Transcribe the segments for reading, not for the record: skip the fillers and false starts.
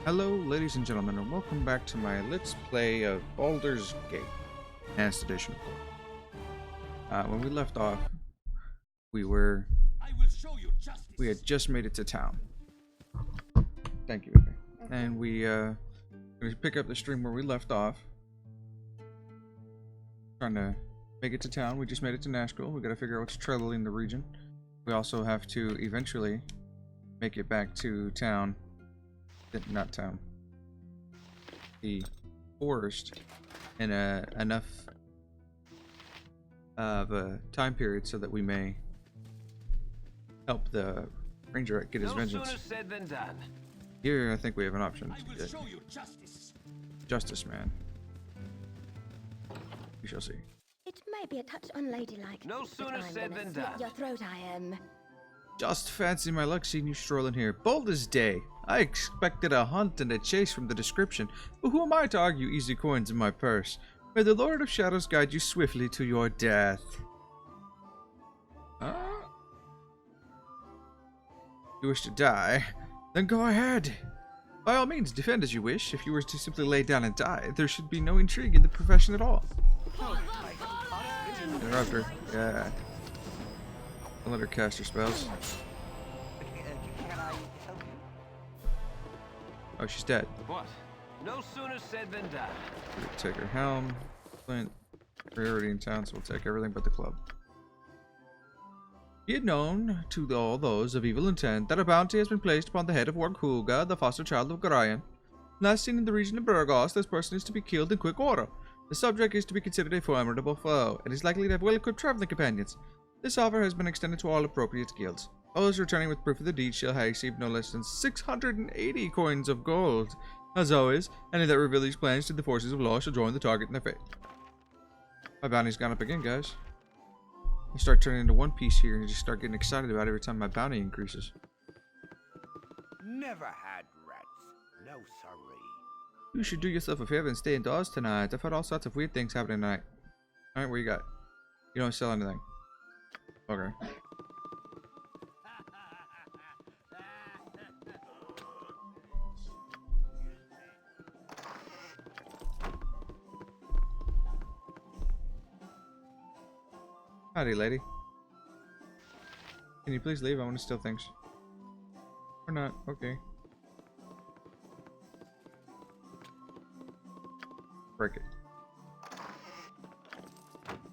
Hello, ladies and gentlemen, and welcome back to my Let's Play of Baldur's Gate, Enhanced Edition, of course. When we left off, we had just made it to town. Thank you, baby. And we pick up the stream where we left off. Trying to make it to town. We just made it to Nashville. We got to figure out what's troubling the region. We also have to eventually make it back to town. Not town. The forest in enough of a time period so that we may help the ranger get his vengeance. Sooner said than done. Here, I think we have an option. I will show you justice. Justice, man. We shall see. It may be a touch unladylike. No sooner said than slit done. your throat, I am. Just fancy my luck seeing you strolling here. Bold as day. I expected a hunt and a chase from the description, but who am I to argue easy coins in my purse? May the Lord of Shadows guide you swiftly to your death. You wish to die? Then go ahead. By all means, defend as you wish. If you were to simply lay down and die, there should be no intrigue in the profession at all. Interrupt her. Yeah. Don't let her cast her spells. Oh, she's dead. What? No sooner said than done. We'll take her helm, flint. We're already in town, so we'll take everything but the club. Be it known to all those of evil intent that a bounty has been placed upon the head of Wargulga, the foster child of Gorion. Last seen in the region of Burgos, this person is to be killed in quick order. The subject is to be considered a formidable foe, and is likely to have well-equipped traveling companions. This offer has been extended to all appropriate guilds. Those returning with proof of the deed shall receive no less than 680 coins of gold. As always, any that reveal these plans to the forces of law shall join the target in their fate. My bounty's gone up again, guys. I start turning into One Piece here and just start getting excited about it every time my bounty increases. Never had rats. No sorry. You should do yourself a favor and stay indoors tonight. I've heard all sorts of weird things happening tonight. Alright, what you got? You don't sell anything. Okay. Howdy, lady. Can you please leave? I want to steal things. Or not. Okay. Break it.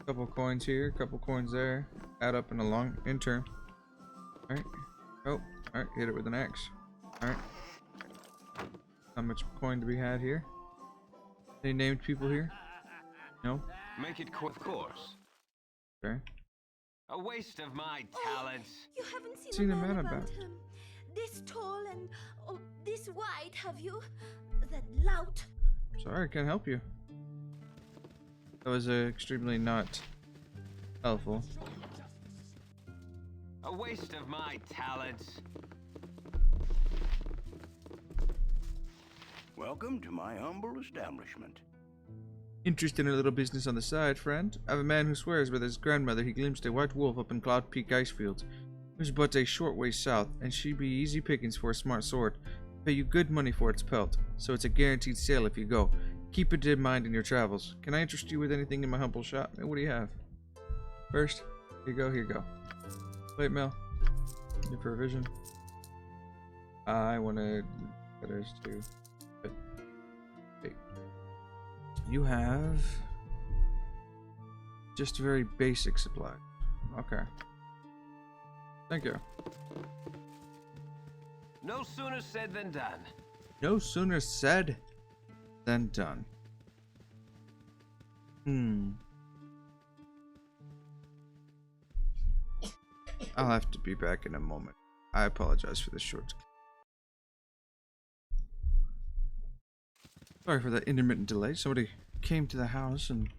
Couple coins here, couple coins there. Add up in a long turn. Alright. Oh, alright. Hit it with an axe. Alright. How much coin do we have here? Any named people here? No? Make it quick, of course. Okay. A waste of my talents. You haven't Seen a man about. This tall and this wide, have you? That lout. Sorry, I can't help you. That was extremely not helpful. A waste of my talents. Welcome to my humble establishment. Interest in a little business on the side, friend? I have a man who swears with his grandmother he glimpsed a white wolf up in Cloud Peak Icefields. It was but a short way south, and she'd be easy pickings for a smart sword. Pay you good money for its pelt, so it's a guaranteed sale if you go. Keep it in mind in your travels. Can I interest you with anything in my humble shop? And what do you have? First, here you go. Plate mail. New provision. I wanted letters too. You have just very basic supply. Okay. Thank you. No sooner said than done. No sooner said than done. I'll have to be back in a moment. I apologize for the short. Sorry for that intermittent delay. Somebody came to the house and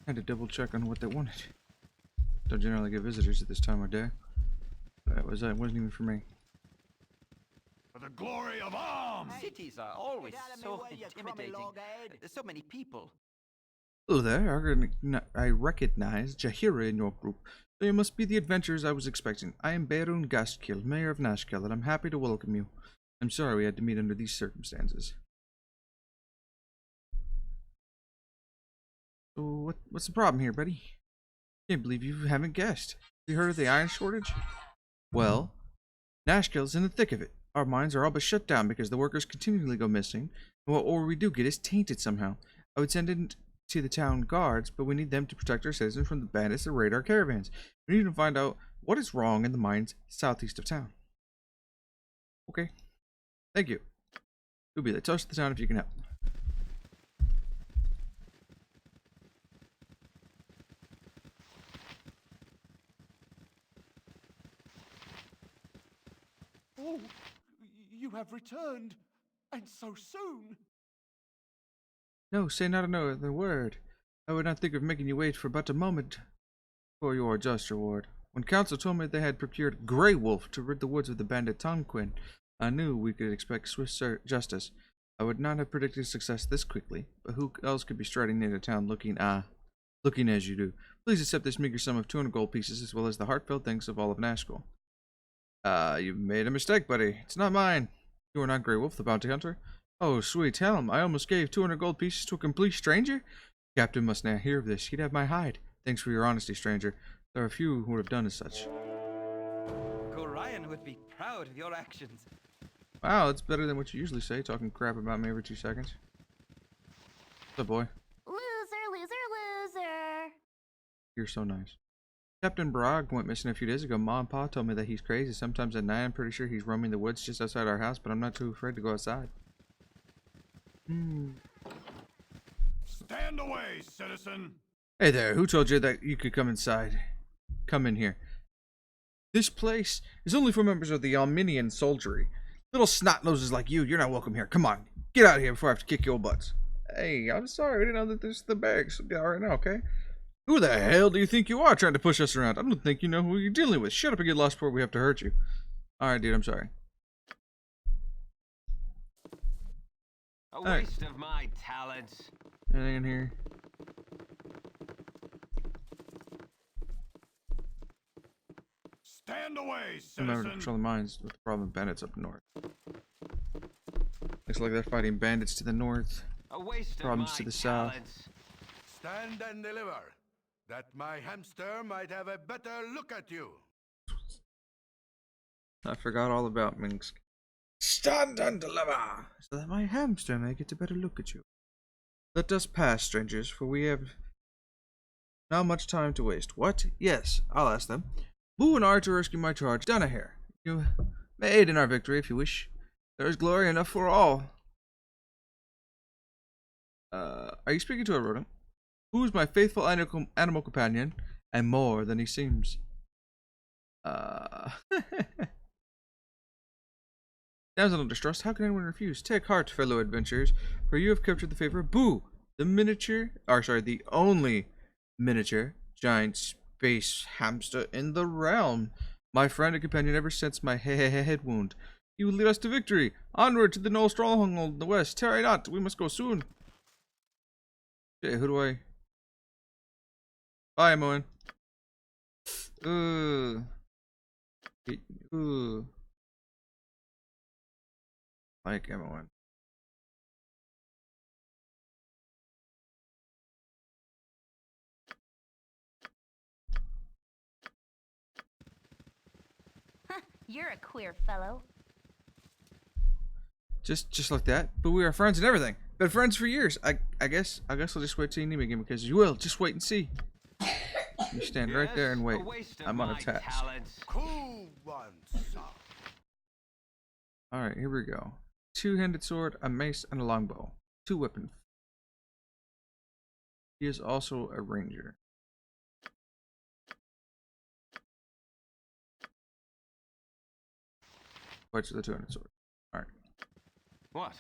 had to double check on what they wanted. Don't generally get visitors at this time of day. That wasn't even for me. For the glory of arms! Cities are always so intimidating. There's so many people. Hello there. I recognize Jahira in your group. So you must be the adventurers I was expecting. I am Faerun Gastkil, Mayor of Nashkel, and I'm happy to welcome you. I'm sorry we had to meet under these circumstances. So what's the problem here, buddy? Can't believe you haven't guessed. You heard of the iron shortage? Well, Nashkill's in the thick of it. Our mines are all but shut down because the workers continually go missing, and what ore we do get is tainted somehow. I would send it to the town guards, but we need them to protect our citizens from the bandits that raid our caravans. We need to find out what is wrong in the mines southeast of town. Okay. Thank you. You'll be the toast of the town if you can help. Oh, you have returned, and so soon. No, say not another word. I would not think of making you wait for but a moment for your just reward. When council told me they had procured Grey Wolf to rid the woods of the bandit Tonquin, I knew we could expect swift justice. I would not have predicted success this quickly, but who else could be striding into town looking as you do? Please accept this meager sum of 200 gold pieces, as well as the heartfelt thanks of all of Nashville. You've made a mistake, buddy. It's not mine. You are not Grey Wolf, the bounty hunter. Oh, sweet Helm, I almost gave 200 gold pieces to a complete stranger? Captain must now hear of this. He'd have my hide. Thanks for your honesty, stranger. There are few who would have done as such. Gorion would be proud of your actions. Wow, that's better than what you usually say, talking crap about me every 2 seconds. What's up, boy? Loser, loser, loser. You're so nice. Captain Bragg went missing a few days ago. Ma and Pa told me that he's crazy. Sometimes at night, I'm pretty sure he's roaming the woods just outside our house, but I'm not too afraid to go outside. Stand away, citizen. Hey there, who told you that you could come inside? Come in here. This place is only for members of the Armenian soldiery. Little snot noses like you're not welcome here. Come on, get out of here before I have to kick your butts. Hey, I'm sorry, I didn't know that this is the barracks. Get out right now, okay? Who the hell do you think you are trying to push us around? I don't think you know who you're dealing with. Shut up and get lost before we have to hurt you. Alright, dude, I'm sorry. A waste of my talents. Anything in here? Stand away, Remember to citizen. control the mines with the problem of bandits up north. Looks like they're fighting bandits to the north. A waste Problems of my to the south. talents. Stand and deliver, that my hamster might have a better look at you. I forgot all about Minsk. Stand and deliver, so that my hamster may get a better look at you. Let us pass, strangers, for we have not much time to waste. What? Yes, I'll ask them. Who and are to rescue my charge? Danaher. You may aid in our victory if you wish. There is glory enough for all. Are you speaking to a rodent? Who is my faithful animal companion, and more than he seems? Damsel in distress, how can anyone refuse? Take heart, fellow adventurers, for you have captured the favor of Boo, the only miniature giant space hamster in the realm. My friend and companion ever since my head wound. He will lead us to victory. Onward to the Knoll stronghold in the west. Tarry not, we must go soon. Okay, who do I? Bye, Moen. Like Moen. You're a queer fellow. Just like that. But we are friends and everything. Been friends for years. I guess I'll just wait till you need me again, because you will. Just wait and see. You stand right there and wait. A waste of I'm on a my task. talents. Who wants some? Alright, here we go. Two-handed sword, a mace, and a longbow. 2 weapons. He is also a ranger. Fights with a 2-handed sword. Alright. What?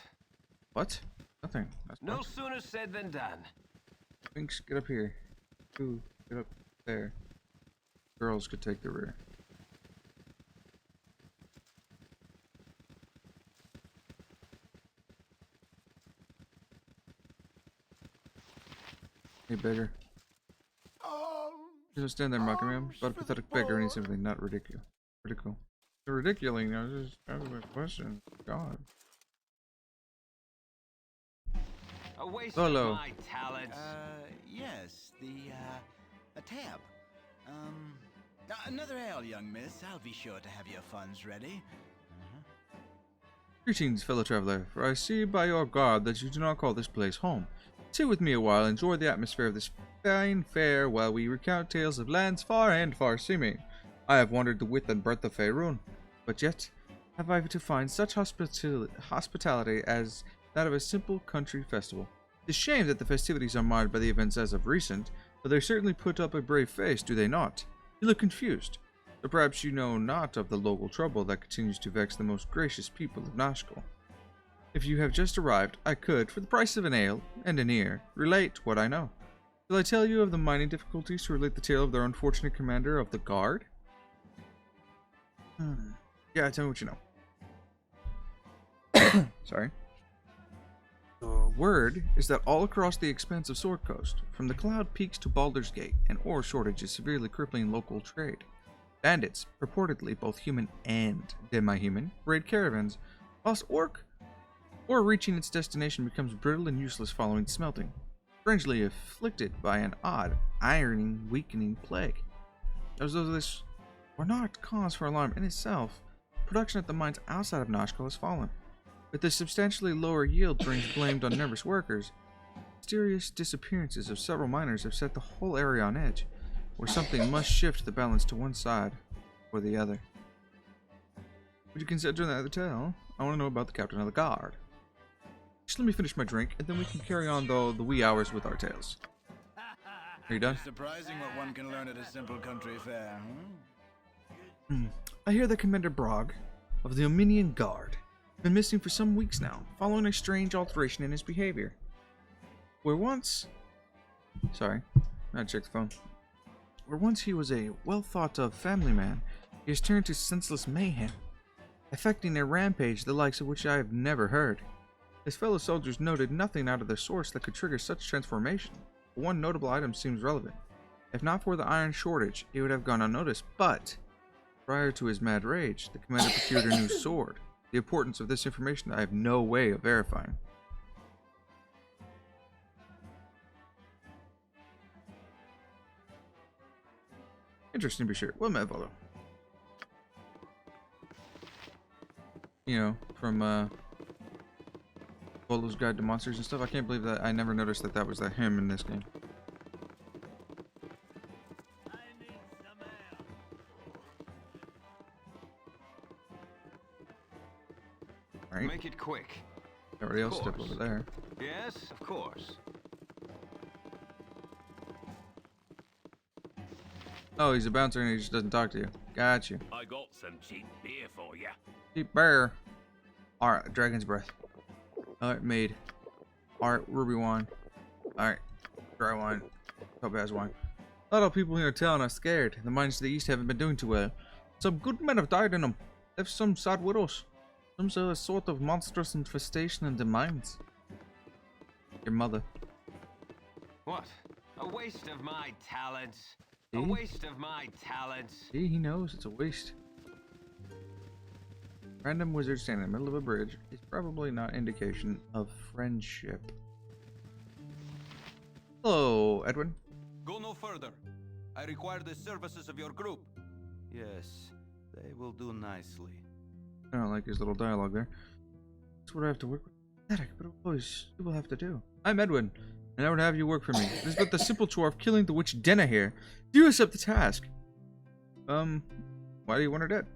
What? Nothing. That's No fine. sooner said than done. Binks, get up here. Ooh, get up there. Girls could take the rear. Hey, beggar. Just stand there mocking me. I'm but a pathetic beggar needs something, not ridiculous. ridiculous. I was just asking a question. God. A waste Solo. of my talents. Yes, a tab. Another ale, young miss. I'll be sure to have your funds ready. Greetings, fellow traveler, for I see by your garb that you do not call this place home. Sit with me a while, enjoy the atmosphere of this fine fair while we recount tales of lands far and far seeming. I have wandered the width and breadth of Faerun, but yet have I to find such hospitality as that of a simple country festival. It's a shame that the festivities are marred by the events as of recent, but they certainly put up a brave face, do they not? You look confused. Or perhaps you know not of the local trouble that continues to vex the most gracious people of Nashkel. If you have just arrived, I could, for the price of an ale and an ear, relate what I know. Shall I tell you of the mining difficulties to relate the tale of their unfortunate commander of the guard? Yeah, tell me what you know. Sorry. The word is that all across the expanse of Sword Coast, from the Cloud Peaks to Baldur's Gate, an ore shortage is severely crippling local trade. Bandits, purportedly both human and demi-human, raid caravans, whilst ore reaching its destination becomes brittle and useless following smelting, strangely afflicted by an odd, ironing, weakening plague. As though this were not cause for alarm in itself, production at the mines outside of Nashkel has fallen. With the substantially lower yield brings blamed on nervous workers, mysterious disappearances of several miners have set the whole area on edge, where something must shift the balance to one side or the other. Would you consider that the tale? I want to know about the captain of the guard. Just let me finish my drink, and then we can carry on the wee hours with our tales. Are you done? Surprising what one can learn at a simple country fair, I hear that Commander Brog of the Ominian Guard has been missing for some weeks now, following a strange alteration in his behavior. Where once he was a well-thought-of family man, he has turned to senseless mayhem, effecting a rampage the likes of which I have never heard. His fellow soldiers noted nothing out of the source that could trigger such transformation. But one notable item seems relevant. If not for the iron shortage, it would have gone unnoticed, but prior to his mad rage, the commander procured a new sword. The importance of this information I have no way of verifying. Interesting to be sure. Well met, Volo. You know, from Volo's Guide to Monsters and stuff. I can't believe that I never noticed that was him in this game. Right. Make it quick. Everybody else step over there. Yes, of course. Oh, he's a bouncer and he just doesn't talk to you. Got you. I got some cheap beer for you. Cheap bear. Alright, Dragon's Breath. Alright, Maid. Alright, Ruby Wine. Alright, Dry Wine. Topaz Wine. A lot of people here in town are scared. The mines to the east haven't been doing too well. Some good men have died in them. Left some sad widows. Some sort of monstrous infestation in the mines. Your mother. What? A waste of my talents. See? A waste of my talents. See, he knows it's a waste. Random wizard standing in the middle of a bridge is probably not indication of friendship. Hello, Edwin. Go no further. I require the services of your group. Yes, they will do nicely. I don't like his little dialogue there. That's what I have to work with. Pathetic, but always you will have to do. I'm Edwin, and I would have you work for me. It is but the simple chore of killing the witch Denna here. Do you accept the task? Why do you want her dead?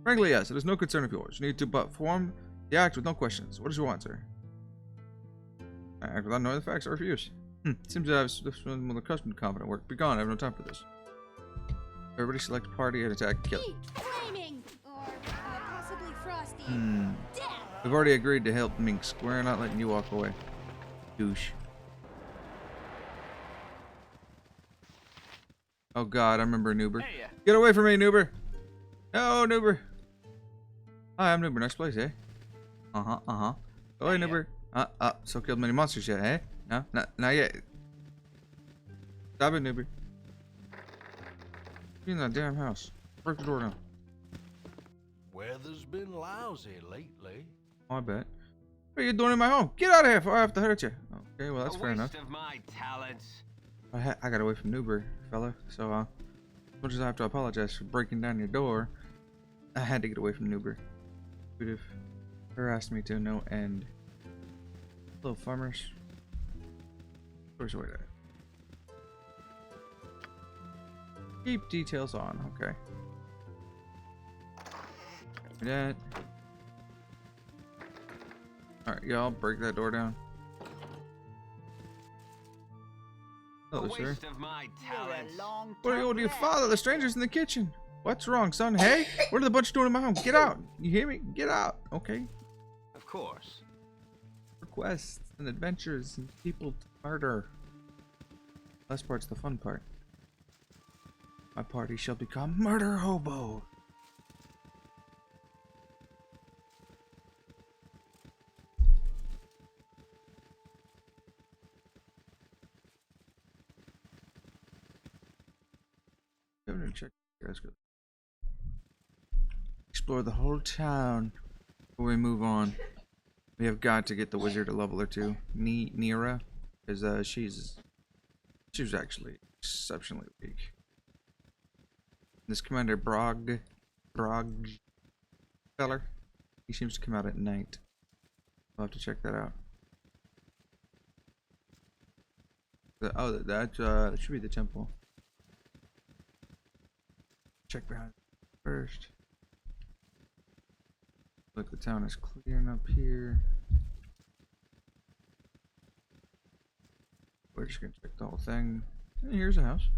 Frankly, yes, it is no concern of yours. You need to perform the act with no questions. What is your answer? I act without knowing the facts. I refuse. Seems I have been accustomed to confident work. Be gone, I have no time for this. Everybody select party and attack and kill. Heat, flaming, or possibly frosty. Death. We've already agreed to help Minx. We're not letting you walk away. Douche. Oh god, I remember Noober. Hey, Get away from me, Noober! No, Noober! Hi, I'm Noober. Nice place, eh? Go away, Noober. So killed many monsters yet, eh? No, not yet. Stop it, Noober. Be in that damn house. Break the door down. weather's been lousy lately. I bet. What are you doing in my home? Get out of here before I have to hurt you. Okay, well, that's A fair enough. waste of my talents. I got away from Newbury, fella. So, as much as I have to apologize for breaking down your door, I had to get away from Newbury. Would have harassed me to no end. Little farmers. Where's the way to keep details on? Okay. Do that. Alright, y'all break that door down. A Hello, sir. waste of my talents. What are you with your father? The stranger's in the kitchen. What's wrong, son? Hey, what are the bunch doing in my home? Get out. You hear me? Get out. Okay. Of course. Quests and adventures and people to murder. Last part's the fun part. My party shall become murder hobo. Go and check. Guys, go. Explore the whole town before we move on. We have got to get the wizard a level or two. Nira, because she was actually exceptionally weak. This Commander Brog feller, he seems to come out at night. We'll have to check that out. That should be the temple. Check behind first. Look, the town is clearing up here. We're just gonna check the whole thing. And here's a house.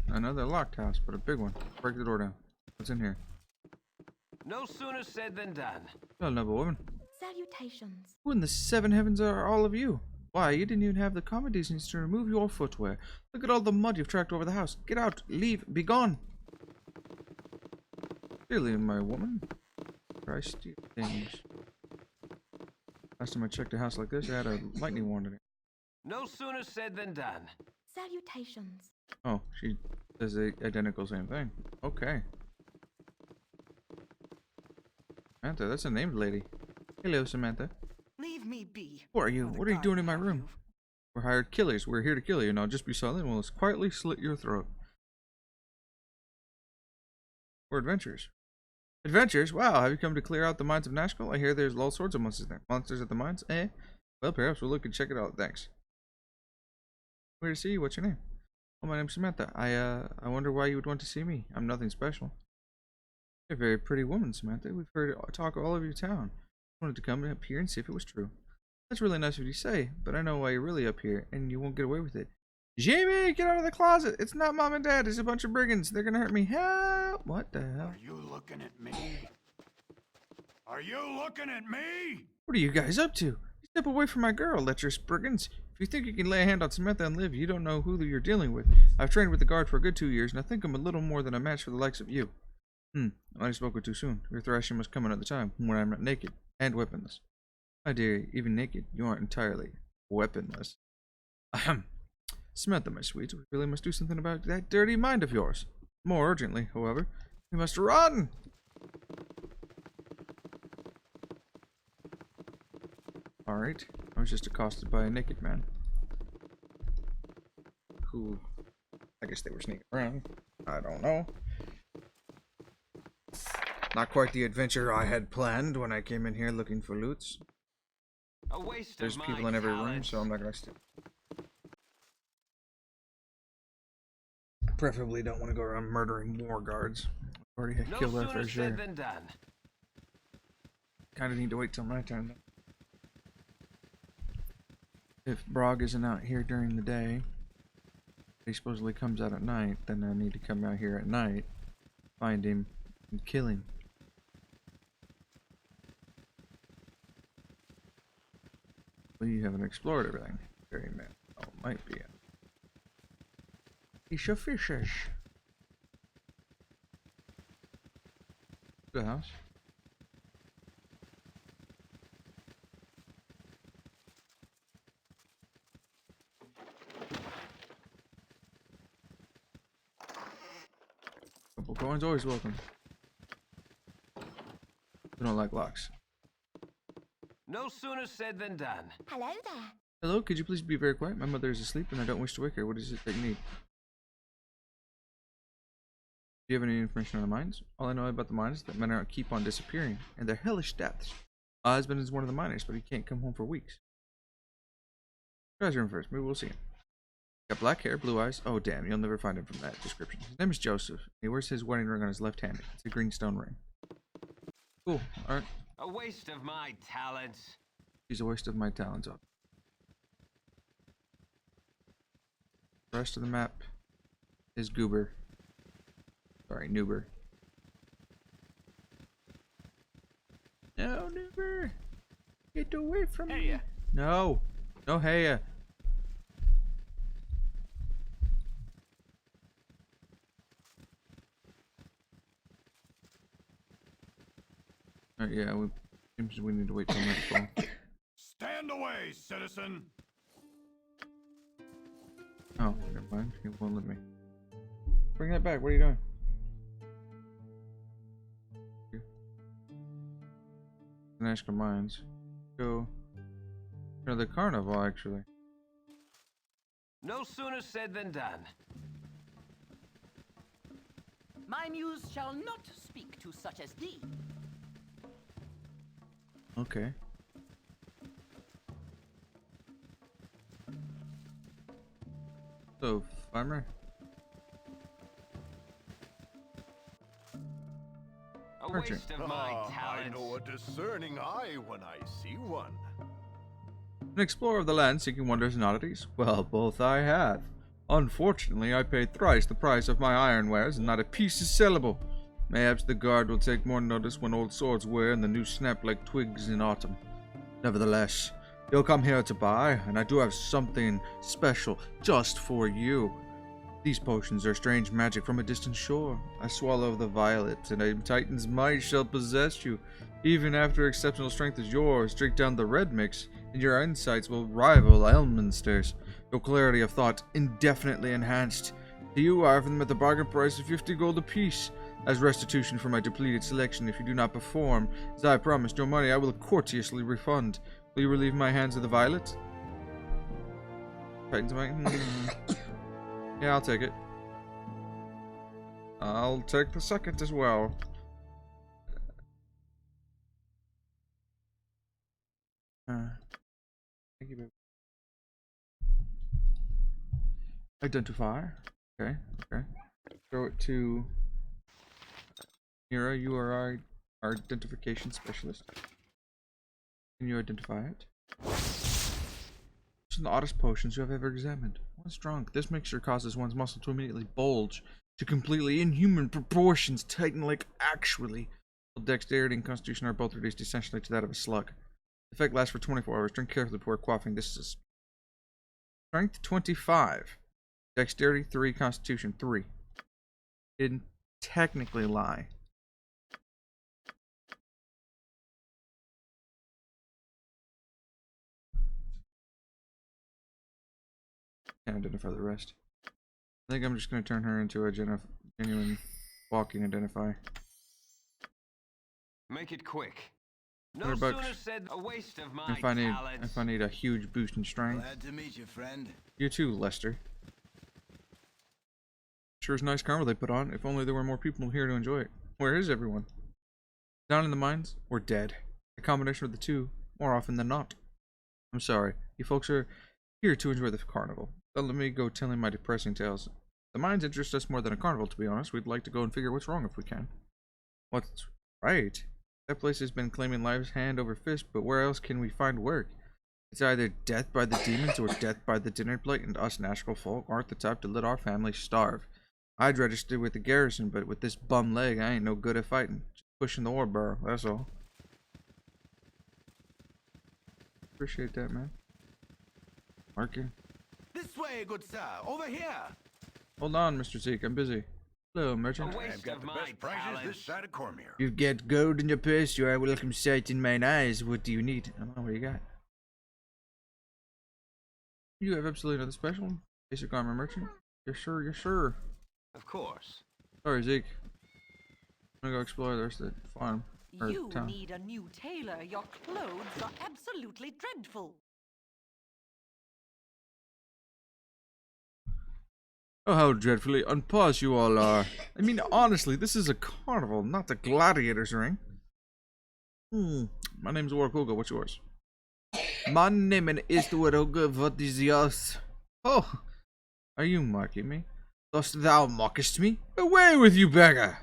Another locked house, but a big one. Break the door down. What's in here? No sooner said than done. Hello, noble woman. Salutations. Who in the seven heavens are all of you? Why, you didn't even have the common decency to remove your footwear. Look at all the mud you've tracked over the house. Get out, leave, be gone. Really, my woman? Christ, you things. Last time I checked a house like this, it had a lightning wand in it. No sooner said than done. Salutations. Oh, she says the identical same thing. Okay. Samantha, that's a named lady. Hello, Samantha. Leave me be. Who are you? What are you doing in my room? We're hired killers. We're here to kill you. Now just be silent and we'll quietly slit your throat. We're adventurers. Adventures? Wow, have you come to clear out the mines of Nashville? I hear there's all sorts of monsters there. Monsters at the mines? Eh? Well, perhaps we'll look and check it out. Thanks. Where to see you? What's your name? Oh, my name's Samantha. I wonder why you would want to see me. I'm nothing special. You're a very pretty woman, Samantha. We've heard talk all over your town. I wanted to come up here and see if it was true. That's really nice of you to say, but I know why you're really up here, and you won't get away with it. Jamie, get out of the closet! It's not Mom and Dad, it's a bunch of brigands. They're gonna hurt me. Help! What the hell? Are you looking at me? Are you looking at me? What are you guys up to? Step away from my girl, lecherous brigands. If you think you can lay a hand on Samantha and live, you don't know who you're dealing with. I've trained with the guard for a good 2 years, and I think I'm a little more than a match for the likes of you. I spoke with too soon. Your thrashing must come another time, when I'm not naked and weaponless. My dear, even naked, you aren't entirely weaponless. Ahem. Samantha, my sweet, we really must do something about that dirty mind of yours. More urgently, however, we must run! Alright, I was just accosted by a naked man. Who, I guess they were sneaking around. I don't know. Not quite the adventure I had planned when I came in here looking for loots. A waste There's of my people in every room, talents. so I'm not gonna steal. Preferably don't want to go around murdering war guards. Already had No killed our sooner fair share. said than done. Kind of need to wait till my turn though. If Brog isn't out here during the day, he supposedly comes out at night, then I need to come out here at night, find him, and kill him. Well, you haven't explored everything. Very man. Oh, might be. Fish of fishes. Good house. Well, coin's always welcome. We don't like locks. No sooner said than done. Hello there. Hello, could you please be very quiet? My mother is asleep and I don't wish to wake her. What is it that you need? Do you have any information on the mines? All I know about the mines is that men are keep on disappearing, and they're hellish deaths. My husband is one of the miners, but he can't come home for weeks. Try your room first. Maybe we'll see him. Got black hair, blue eyes. Oh damn, you'll never find him from that description. His name is Joseph. He wears his wedding ring on his left hand. It's a green stone ring. Cool. Alright. A waste of my talents. He's a waste of my talents. The rest of the map is goober. Sorry, noober. No, noober! Get away from me! No! No, hey! Alright, yeah, seems we need to wait till nightfall. Stand away, citizen! Oh, never mind. He won't let me. Bring that back. What are you doing? National Mines. Go. No, the carnival, actually. No sooner said than done. My muse shall not speak to such as thee. Okay. So, farmer? A Merchant. waste of my I talents. know a discerning eye when I see one. An explorer of the land seeking wonders and oddities? Well, both I have. Unfortunately, I paid thrice the price of my iron wares, and not a piece is sellable. Mayhaps the guard will take more notice when old swords wear and the new snap like twigs in autumn. Nevertheless, you'll come here to buy, and I do have something special just for you. These potions are strange magic from a distant shore. I swallow the violet, and a titan's might shall possess you. Even after exceptional strength is yours, drink down the red mix, and your insights will rival Elminster's. Your clarity of thought indefinitely enhanced. To you, I offer them at the bargain price of 50 gold apiece. As restitution for my depleted selection, if you do not perform, as I promised, your money I will courteously refund. Will you relieve my hands of the violet? Titan's might? Yeah, I'll take it. I'll take the second as well. Thank you, baby. Identify. Okay, okay. Throw it to Mira. You are our identification specialist. Can you identify it? It's the oddest potions you have ever examined. Once drunk, this mixture causes one's muscle to immediately bulge to completely inhuman proportions, tighten like actually. Dexterity and constitution are both reduced essentially to that of a slug. The effect lasts for 24 hours. Drink carefully before quaffing. This is strength 25, dexterity 3, constitution 3. Didn't technically lie. Can't identify the rest. I think I'm just going to turn her into a genuine walking identify. Make it quick. No 100 sooner bucks. said a waste of my If I talents. need a huge boost in strength. Glad to meet you, friend. You too, Lester. Sure is nice carnival they put on. If only there were more people here to enjoy it. Where is everyone? Down in the mines or dead? A combination of the two, more often than not. I'm sorry. You folks are here to enjoy the carnival. Don't let me go telling my depressing tales. The mines interest us more than a carnival, to be honest. We'd like to go and figure what's wrong if we can. What's right? That place has been claiming lives hand over fist, but where else can we find work? It's either death by the demons or death by the dinner plate, and us natural folk aren't the type to let our family starve. I'd register with the garrison, but with this bum leg, I ain't no good at fighting. Just pushing the ore barrel, that's all. Appreciate that, man. Marking. This way, good sir. Over here. Hold on, Mr. Zeke, I'm busy. Hello, merchant. A I've waste got of the my best prices talents. this side of Cormier. You've got gold in your purse, you are a welcome sight in mine eyes. What do you need? I don't know what you got. You have absolutely nothing special? Basic armor merchant? Yes, sir, yes, sir. Of course. Sorry, Zeke. I'm gonna go explore the rest of the farm. Or You town. need a new tailor. Your clothes are absolutely dreadful. Oh, how dreadfully unpaused you all are. I mean, honestly, this is a carnival, not the gladiator's ring. My name's Warkuga. What's yours? My name is Warkuga. What is yours? Oh, are you mocking me? Dost thou mockest me? Away with you, beggar!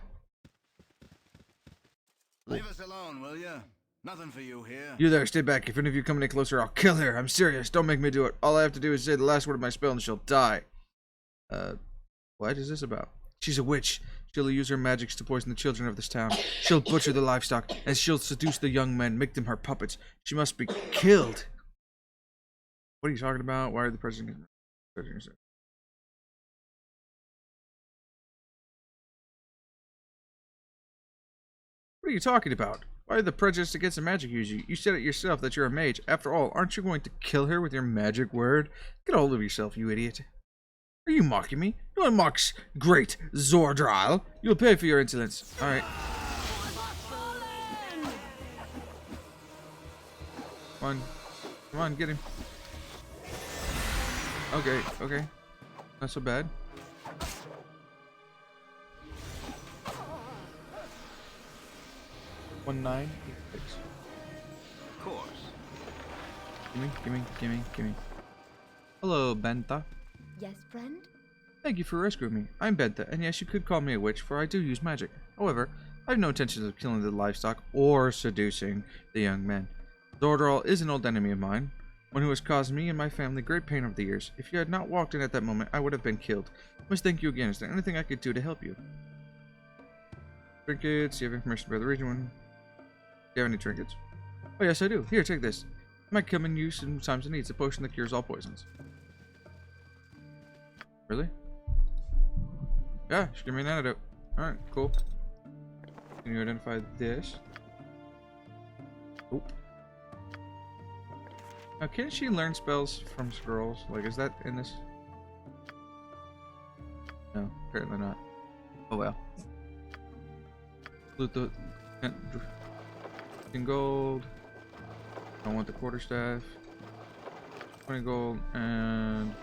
Leave us alone, will you? Nothing for you here. You there, stay back. If any of you come any closer, I'll kill her. I'm serious. Don't make me do it. All I have to do is say the last word of my spell and she'll die. What is this about? She's a witch. She'll use her magics to poison the children of this town. She'll butcher the livestock, and she'll seduce the young men, make them her puppets. She must be killed. What are you talking about? Why are the president... What are you talking about? Why are the prejudice against the magic use you? You said it yourself that you're a mage. After all, aren't you going to kill her with your magic word? Get a hold of yourself, you idiot. Are you mocking me? No one mocks great Zordral. You'll pay for your insolence. Alright. Come on. Come on, get him. Okay, okay. Not so bad. One nine eight six. Of course. Gimme. Hello, Benta. Yes, friend? Thank you for rescuing me. I'm Benta, and yes, you could call me a witch, for I do use magic. However, I have no intentions of killing the livestock or seducing the young men. Zordral is an old enemy of mine, one who has caused me and my family great pain over the years. If you had not walked in at that moment, I would have been killed. I must thank you again. Is there anything I could do to help you? Trinkets. You have information about the region one. Do you have any trinkets? Oh, yes, I do. Here, take this. It might come in use in times of need. It's a potion that cures all poisons. Really? Yeah, she gave me an antidote. Alright, cool. Can you identify this? Oop. Now, can she learn spells from scrolls? Like, is that in this? No, apparently not. Oh well. Loot the in gold. I want the quarterstaff. 20 gold, and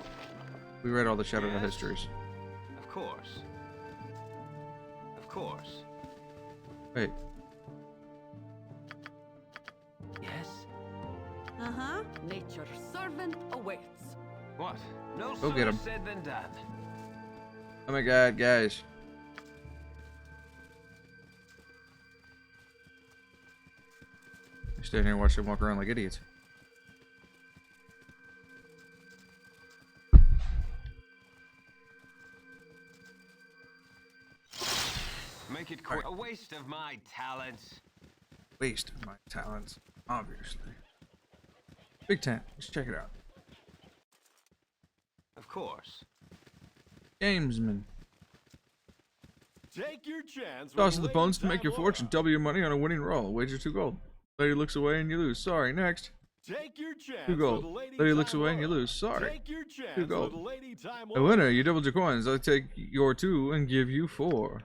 we read all the Shadow of histories. Of course. Of course. Wait. Yes? Uh-huh. Nature's servant awaits. What? No Go sooner get 'em. said than done. Oh my god, guys. Stand here and watch them walk around like idiots. Make it quick. A waste of my talents. Waste of my talents, obviously. Big tent. Let's check it out. Of course. Gamesman. Take your chance. Toss of the bones to make your fortune. Double your money on a winning roll. Wager 2 gold. Lady looks away and you lose. Sorry, next. Take your chance. 2 gold. Lady looks away and you lose. Sorry. Take your chance. 2 gold. A A winner. You doubled your coins. I'll take your 2 and give you 4.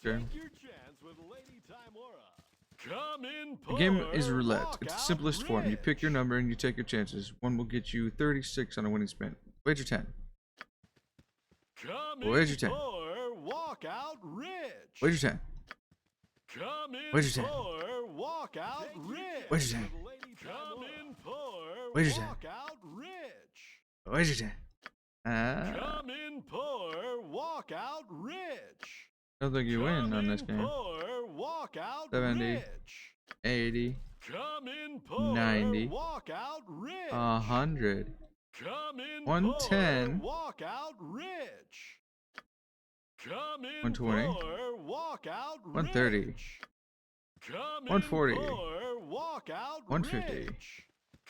Okay. Take your chance with Lady Timora. Come in, The game is poor, roulette. walk It's the out simplest form. You pick your rich. number and you take your chances. One will get you 36 on a winning spin. Wager 10. Come Wager in 10. poor, walk out rich. Wager 10. Come in Wager 10. poor, walk out rich. Wager 10. Come in poor, Wager 10. walk out rich. Wager 10. Come in poor, walk out rich. I don't think you win Come on this in game. Poor, walk out 70. rich. 80. Come in poor, 90. walk out rich. 100. Come in 110. poor, walk out rich. Come in 120. poor, walk out 130. rich. Come 140. in poor, walk out 150. rich.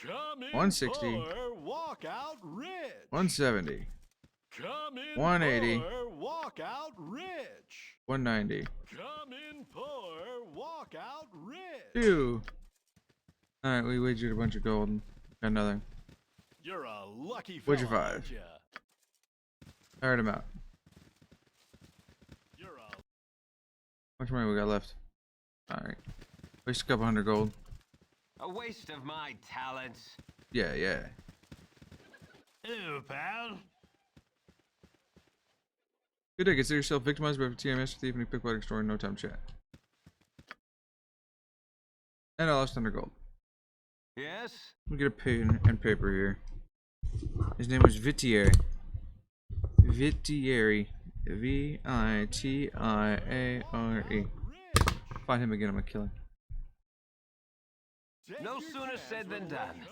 Come in 160. poor, walk out rich. 170. Come in 180. poor, walk out rich. 190. Come in poor, walk out rich. 2. Alright, we wagered a bunch of gold and got nothing. You're a lucky fella, What'd you find? aren't ya? I heard him out. You're a How much money we got left? Alright. Waste a couple hundred gold. A waste of my talents. Yeah, yeah. Hello, pal. Good day. Consider yourself victimized by a TMS thief and pickpocketing store in no time chat. And I lost 100 gold. Yes? Let me get a pen and paper here. His name was Vitieri. Vitieri. V-I-T-I-A-R-E. Find him again, I'm gonna kill him. No sooner said than done.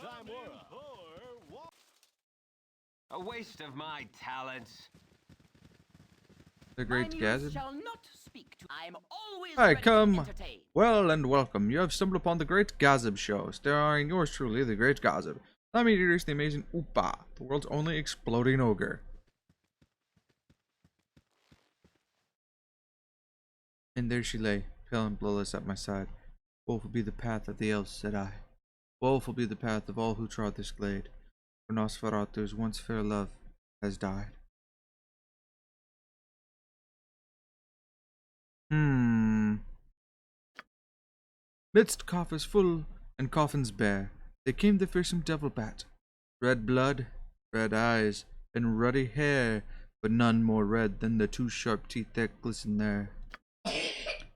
A waste of my talents. The Great Gazib. Shall not speak to. I'm always Hi, ready to come. entertain. Well and welcome. You have stumbled upon the Great Gazib Show, starring yours truly, the Great Gazib. Allow me to introduce the amazing Oopa, the world's only exploding ogre. And there she lay, pale and bloodless at my side. Woeful will be the path of the elves, said I. Woeful will be the path of all who trod this glade, for Nosferatu's once fair love has died. Midst coffers full and coffins bare, there came the fearsome devil bat. Red blood, red eyes, and ruddy hair, but none more red than the two sharp teeth that glisten there.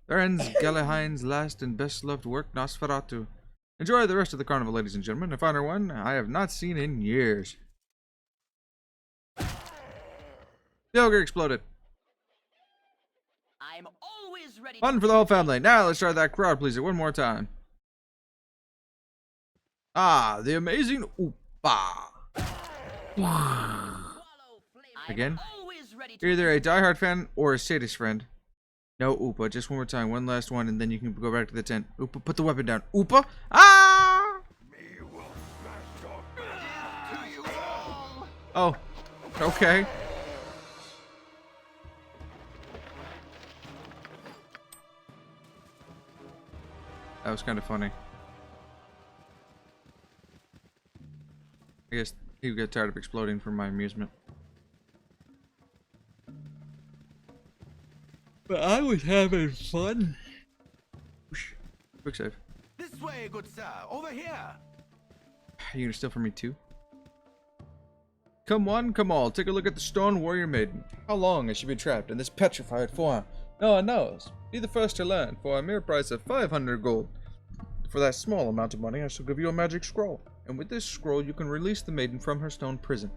There ends Galahine's last and best loved work, Nosferatu. Enjoy the rest of the carnival, ladies and gentlemen. A finer one I have not seen in years. The ogre exploded. I'm always ready. Fun for the whole family. Now let's try that crowd pleaser one more time. Ah, the amazing Oopa. Again? You're either a diehard fan or a sadist friend. No, Oopa. Just one more time. One last one, and then you can go back to the tent. Oopa, put the weapon down. Oopa! Ah! Oh. Okay. That was kind of funny. I guess he would get tired of exploding for my amusement. But I was having fun. Whoosh. Quick save. This way, good sir. Over here. Are you gonna steal from me too? Come one, come all. Take a look at the stone warrior maiden. How long has she been trapped in this petrified form? No one knows. Be the first to learn. For a mere price of 500 gold. For that small amount of money, I shall give you a magic scroll. And with this scroll, you can release the maiden from her stone prison.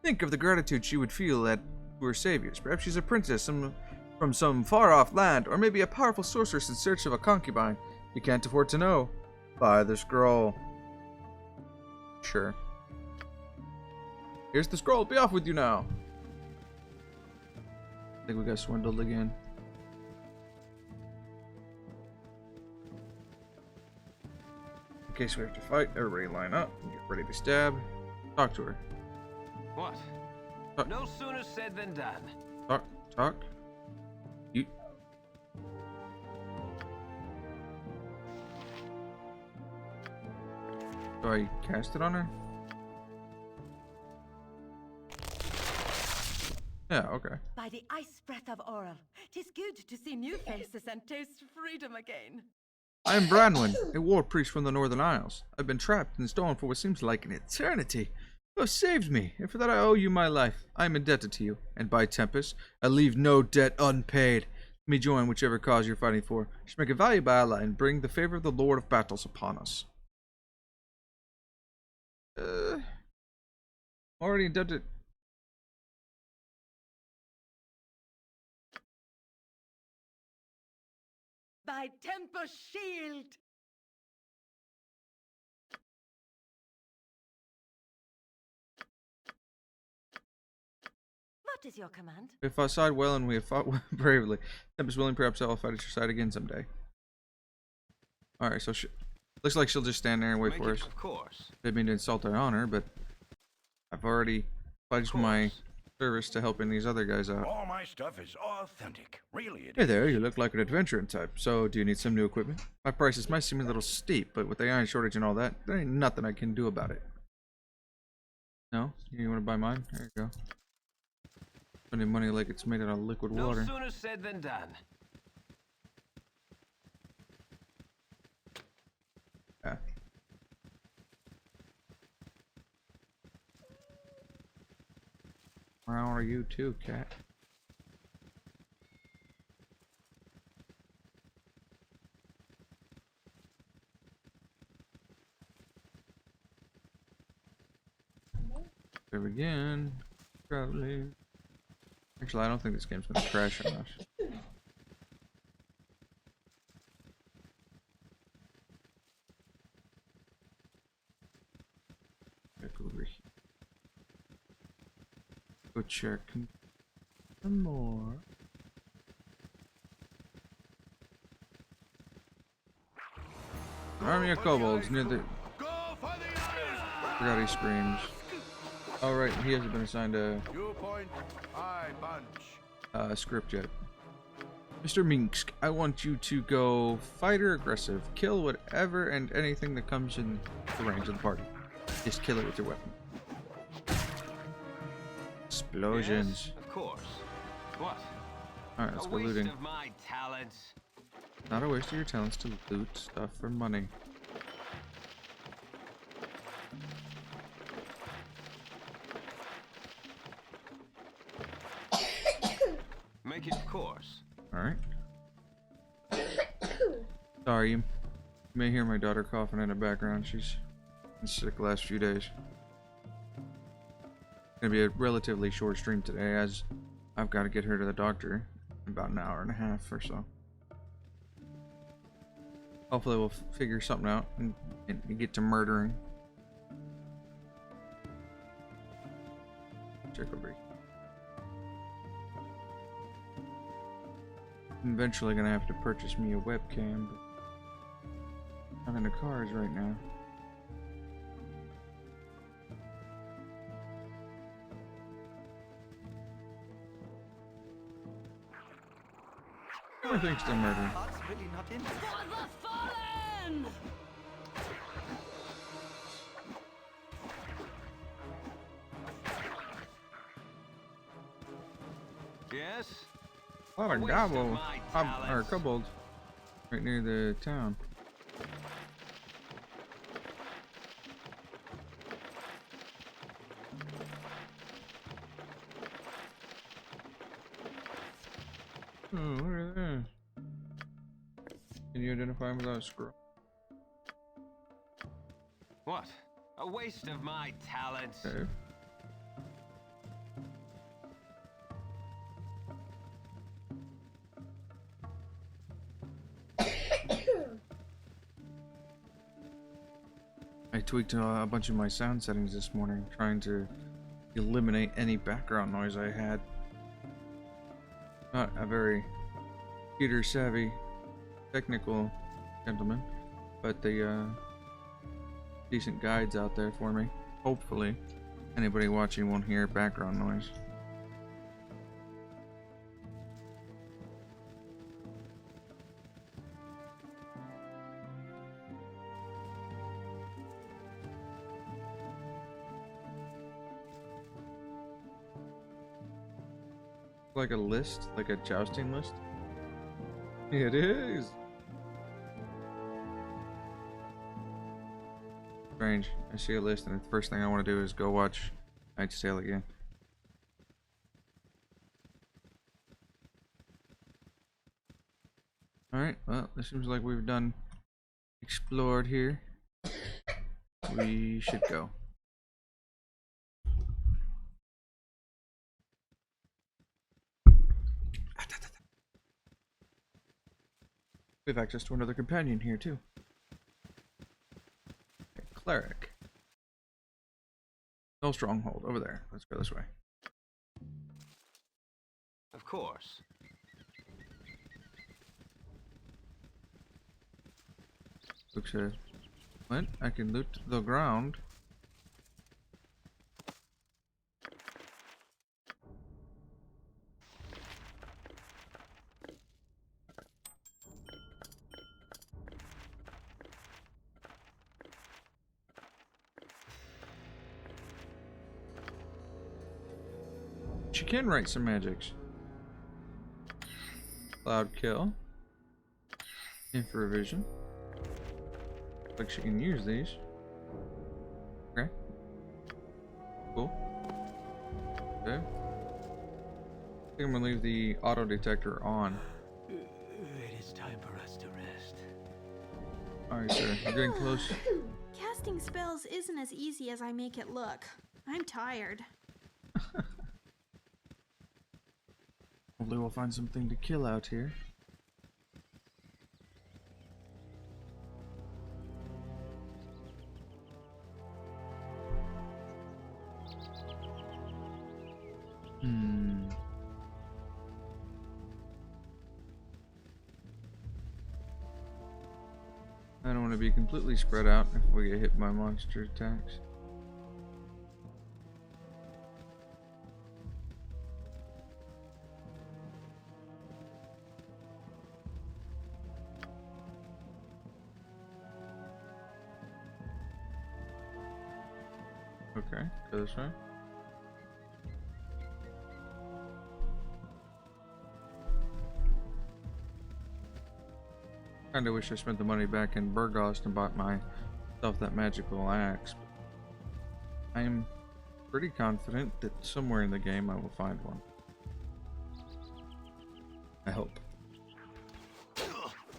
Think of the gratitude she would feel at to her saviors. Perhaps she's a princess from some far-off land, or maybe a powerful sorceress in search of a concubine. You can't afford to know. Buy the scroll. Sure. Here's the scroll. Be off with you now. I think we got swindled again. In case we have to fight, everybody line up and get ready to stab. Talk to her. What? No sooner said than done. Talk. You. Do I cast it on her? Yeah, okay. By the ice breath of Oral, 'tis good to see new faces and taste freedom again. I am Branwyn, a war priest from the Northern Isles. I've been trapped in stone for what seems like an eternity. You have saved me, and for that I owe you my life. I am indebted to you, and by Tempest, I leave no debt unpaid. Let me join whichever cause you're fighting for. You should make a valuable ally and bring the favor of the Lord of Battles upon us. Already indebted. By Tempest's shield! What is your command? We have fought side well and we have fought bravely. Tempest willing, perhaps I'll fight at your side again someday. Alright, so looks like she'll just stand there and wait for us. Of course. Didn't mean to insult her honor, but I've already pledged my service to helping these other guys out. All my stuff is authentic. Really, it Hey is. there, you look like an adventuring type. So, do you need some new equipment? My prices might seem a little steep, but with the iron shortage and all that, there ain't nothing I can do about it. No? You want to buy mine? There you go. Spending money like it's made out of liquid No water. sooner said than done. Where are you too, cat? There again. Probably. Actually, I don't think this game's gonna crash on us. Check over here. Go check some more. Army of kobolds near the. Go for the eyes! Forgot he screams. Oh right, he hasn't been assigned a You point, I punch. script yet. Mr. Minsk, I want you to go fighter aggressive. Kill whatever and anything that comes in the range of the party. Just kill it with your weapon. Explosions. Yes, of course. What? Alright, let's A go waste looting. of my talents. Not a waste of your talents to loot stuff for money. Make it of course. Alright. Sorry, you may hear my daughter coughing in the background. She's been sick the last few days. It's gonna be a relatively short stream today, as I've got to get her to the doctor in about an hour and a half or so. Hopefully we'll figure something out and get to murdering. Check over here. I'm eventually gonna have to purchase me a webcam, but not in the cars right now. Everything's still murder. That's really not in. For the fallen! Yes? A lot of waste of gobble, my or talents. kobolds, right near the town. Oh, what are they? Can you identify them without a scroll? What? A waste of my talents. Okay. I tweaked a bunch of my sound settings this morning, trying to eliminate any background noise I had. Not a very computer savvy, technical gentleman, but the decent guides out there for me. Hopefully, anybody watching won't hear background noise. Like a list, like a jousting list. It is. Strange. I see a list, and the first thing I want to do is go watch Knight's Tale again. Alright, well, it seems like we've done explored here. We should go. We have access to another companion here, too. A cleric. No stronghold, over there. Let's go this way. Of course. Looks Flint, I can loot the ground. She can write some magics. Cloud kill. Infravision. Looks like she can use these. Okay. Cool. Okay. I think I'm gonna leave the auto detector on. It is time for us to rest. Alright, sir. We're getting close. Casting spells isn't as easy as I make it look. I'm tired. Hopefully we'll find something to kill out here. I don't want to be completely spread out if we get hit by monster attacks. Okay, go this way. Kinda wish I spent the money back in Burgos and bought myself that magical axe. I am pretty confident that somewhere in the game I will find one. I hope.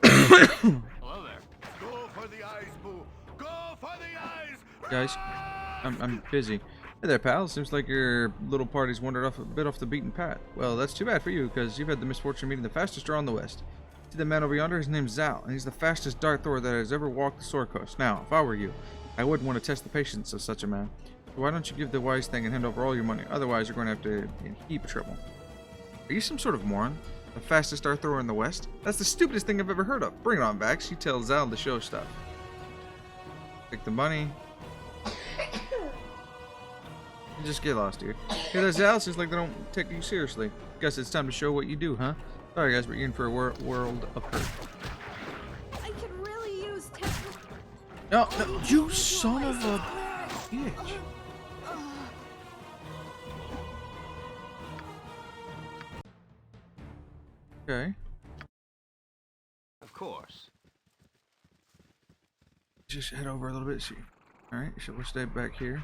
Hello there. Go for the eyes, Boo! Go for the eyes! Guys, I'm busy. Hey there, pal. Seems like your little party's wandered off a bit off the beaten path. Well, that's too bad for you, because you've had the misfortune of meeting the fastest draw in the West. See the man over yonder? His name's Zal, and he's the fastest dart thrower that has ever walked the Sword Coast. Now, if I were you, I wouldn't want to test the patience of such a man. So why don't you give the wise thing and hand over all your money? Otherwise, you're going to have to be in a heap of trouble. Are you some sort of moron? The fastest dart thrower in the West? That's the stupidest thing I've ever heard of. Bring it on back. She tells Zal to show stuff. Take the money. You just get lost, dude. Hey, that Zal seems like they don't take you seriously. Guess it's time to show what you do, huh? Sorry, guys, but you're in for a world of hurt. I could really use 10. No, no, you son of a bitch. Okay. Of course. Just head over a little bit. See. All right, so we'll stay back here.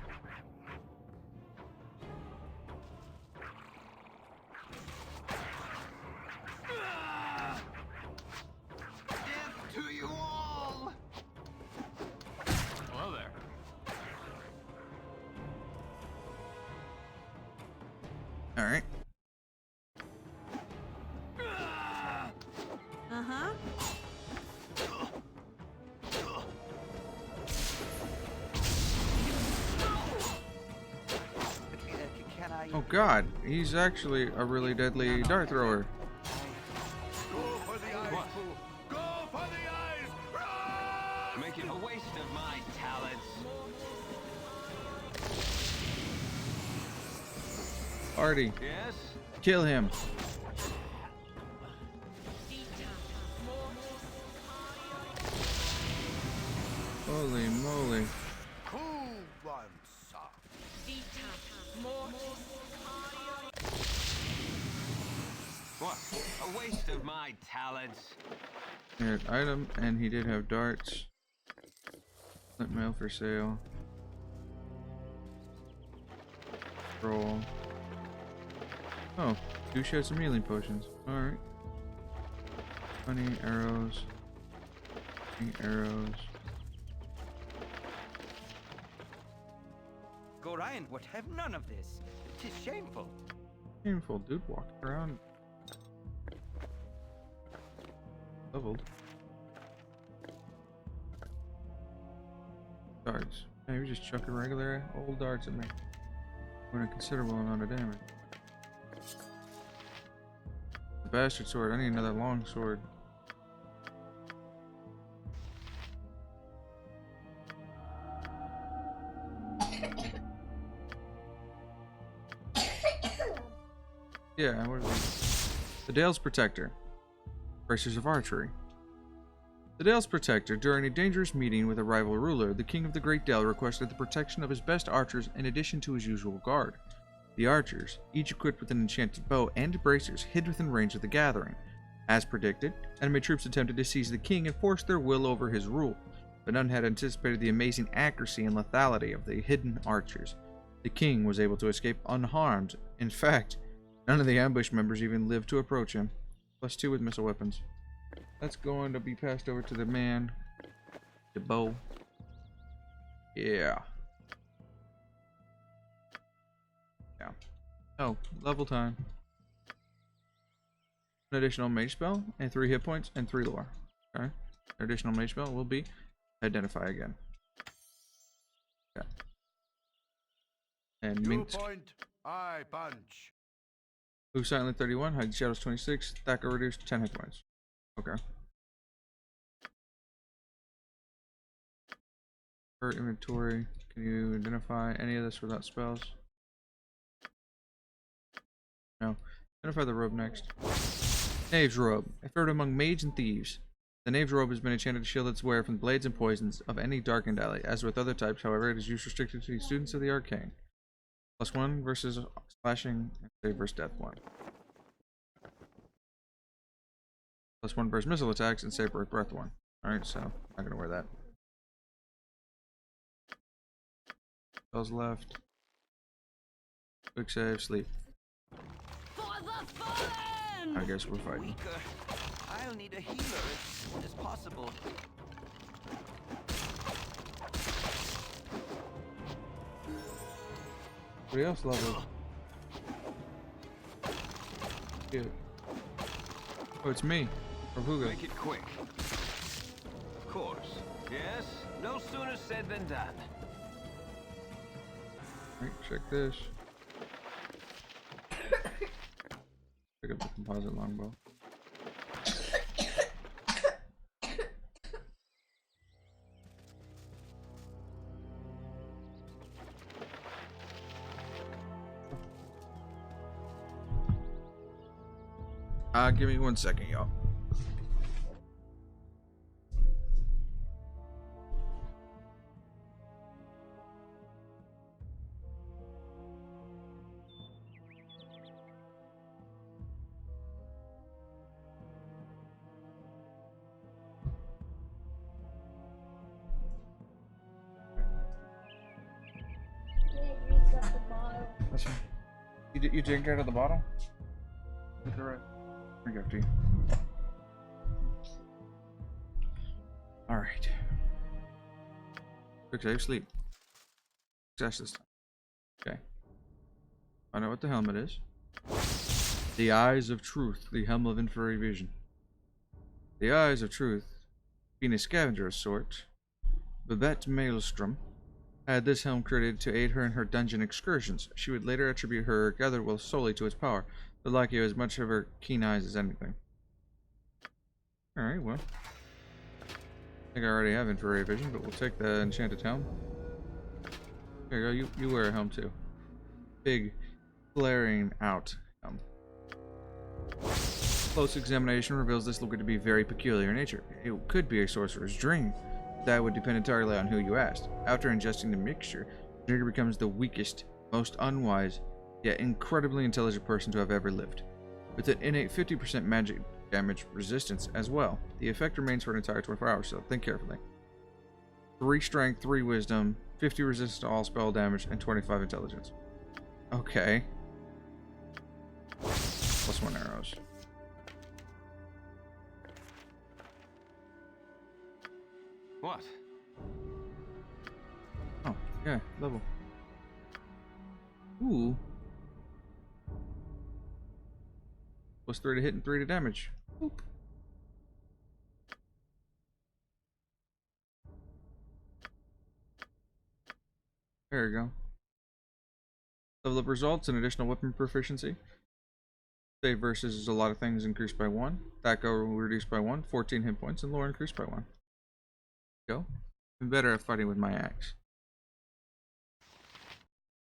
Death to you all! Hello there. All right. Uh-huh. Can I? Oh God, he's actually a really deadly dart thrower. Go for the eyes, What? Boo! Go for the eyes! Run! Make it a waste of my talents. Artie, Yes? kill him. Holy moly. Who wants some? What? A waste of my talents. He had item, and he did have darts. Flint mail for sale. Roll. Oh, do share some healing potions. Alright. 20 arrows. 20 arrows. Gorion would have none of this. It is shameful. Painful, dude. Walking around. Leveled. Darts. Maybe just chuck a regular old darts at me. Doing a considerable amount of damage. The bastard sword. I need another long sword. Yeah, what is it? The Dale's Protector. Bracers of Archery. The Dale's Protector. During a dangerous meeting with a rival ruler, the King of the Great Dale requested the protection of his best archers in addition to his usual guard. The archers, each equipped with an enchanted bow and bracers, hid within range of the gathering. As predicted, enemy troops attempted to seize the king and force their will over his rule, but none had anticipated the amazing accuracy and lethality of the hidden archers. The king was able to escape unharmed. In fact, None of the ambush members even lived to approach him. +2 with missile weapons. That's going to be passed over to the man. The bow. Yeah. Yeah. Oh, level time. An additional mage spell and 3 hit points and 3 lore. Okay. An additional mage spell will be identify again. Okay. And You Minx. point, I punch. Move silently 31, hide shadows 26, Thacker reduced 10 hit points. Okay. For inventory, can you identify any of this without spells? No. Identify the robe next. Knave's robe. Favorite among mage and thieves. The Knave's robe has been enchanted to shield its wearer from blades and poisons of any darkened ally. As with other types, however, it is used restricted to the students of the arcane. +1 versus slashing and save versus death 1. +1 versus missile attacks and save versus breath 1. Alright, so I'm not gonna wear that. Spells left. Quick save, sleep. For the fallen! I guess we're fighting. Weaker. I'll need a healer as soon as possible. Somebody else leveled. Cute. Oh, it's me. Or Hugo. Make it quick. Of course. Yes? No sooner said than done. Right, check this. Pick up the composite longbow. Give me 1 second, y'all. That's fine. You drink out of the bottle? That's alright. Drink after you. Alright. Quick save, sleep. Success this time. Okay. I know what the helmet is. The Eyes of Truth, the helm of infrared vision. The Eyes of Truth, being a scavenger of sort, Babette Maelstrom had this helm created to aid her in her dungeon excursions. She would later attribute her gathered wealth solely to its power, but like you as much of her keen eyes as anything. Alright, well. I think I already have infrared vision, but we'll take the enchanted helm. There you go, you wear a helm too. Big, flaring out helm. Close examination reveals this liquid to be very peculiar in nature. It could be a sorcerer's drink. That would depend entirely on who you asked. After ingesting the mixture, the drinker becomes the weakest, most unwise, yet incredibly intelligent person to have ever lived. With an innate 50% magic damage resistance as well. The effect remains for an entire 24 hours, so think carefully. 3 strength, 3 wisdom, 50 resistance to all spell damage, and 25 intelligence. Okay. +1 arrows. What? Oh, yeah, level. Ooh. +3 to hit and 3 to damage. Oop. There you go. Level up results and additional weapon proficiency. Save versus is a lot of things increased by 1. That go reduced by 1. 14 hit points and lore increased by 1. Go. I'm better at fighting with my axe.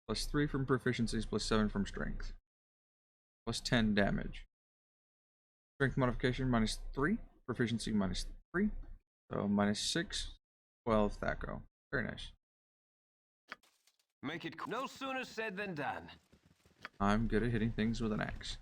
+3 from proficiencies, +7 from strength. +10 damage. Strength modification -3. Proficiency -3. So -6. 12 Thaco. Very nice. Make it no sooner said than done. I'm good at hitting things with an axe.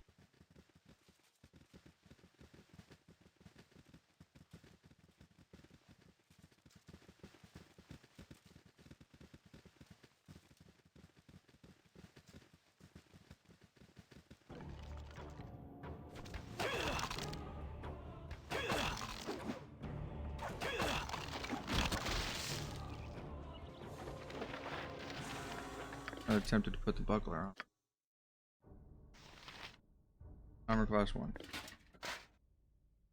I attempted to put the buckler on. Armor class 1.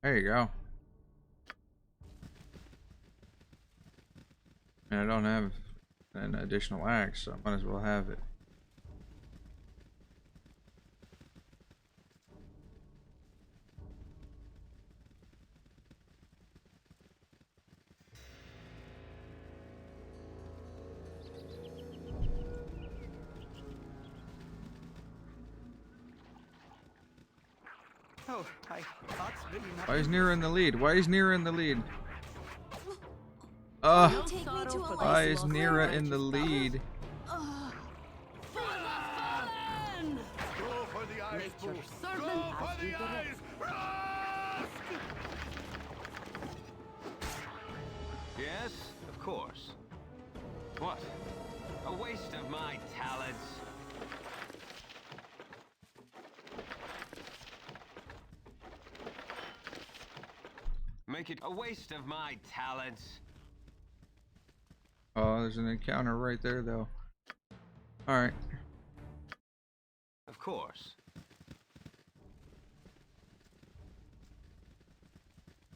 There you go. And I don't have an additional axe, so I might as well have it. Oh, that's really not. Why is Nira in the lead? Why is Nira in the lead? Take me to a Why nice is local Nira in the lead? Go for the eyes, Boo! Go for the eyes! Rusk! Yes, of course. What? A waste of my talents. Make it a waste of my talents. Oh, there's an encounter right there, though. Alright. Of course. A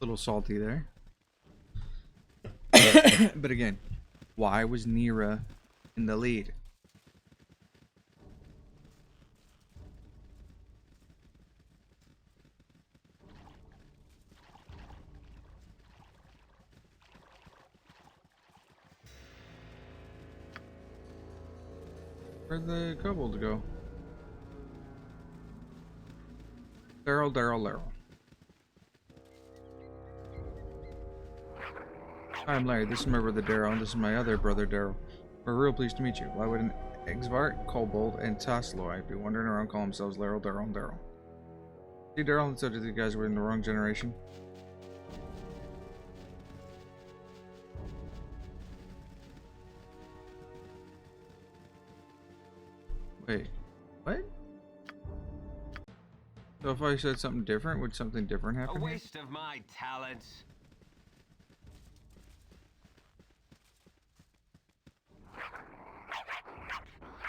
little salty there. But again, why was Nira in the lead? Where'd the kobolds go? Daryl. Hi, I'm Larry. This is my brother Daryl, and this is my other brother Daryl. We're real pleased to meet you. Why would an Exvart, Kobold, and Tasloi be wandering around calling themselves Daryl? See, Daryl and said that you guys were in the wrong generation. Wait, what? So if I said something different, would something different A happen here? waste of my talents.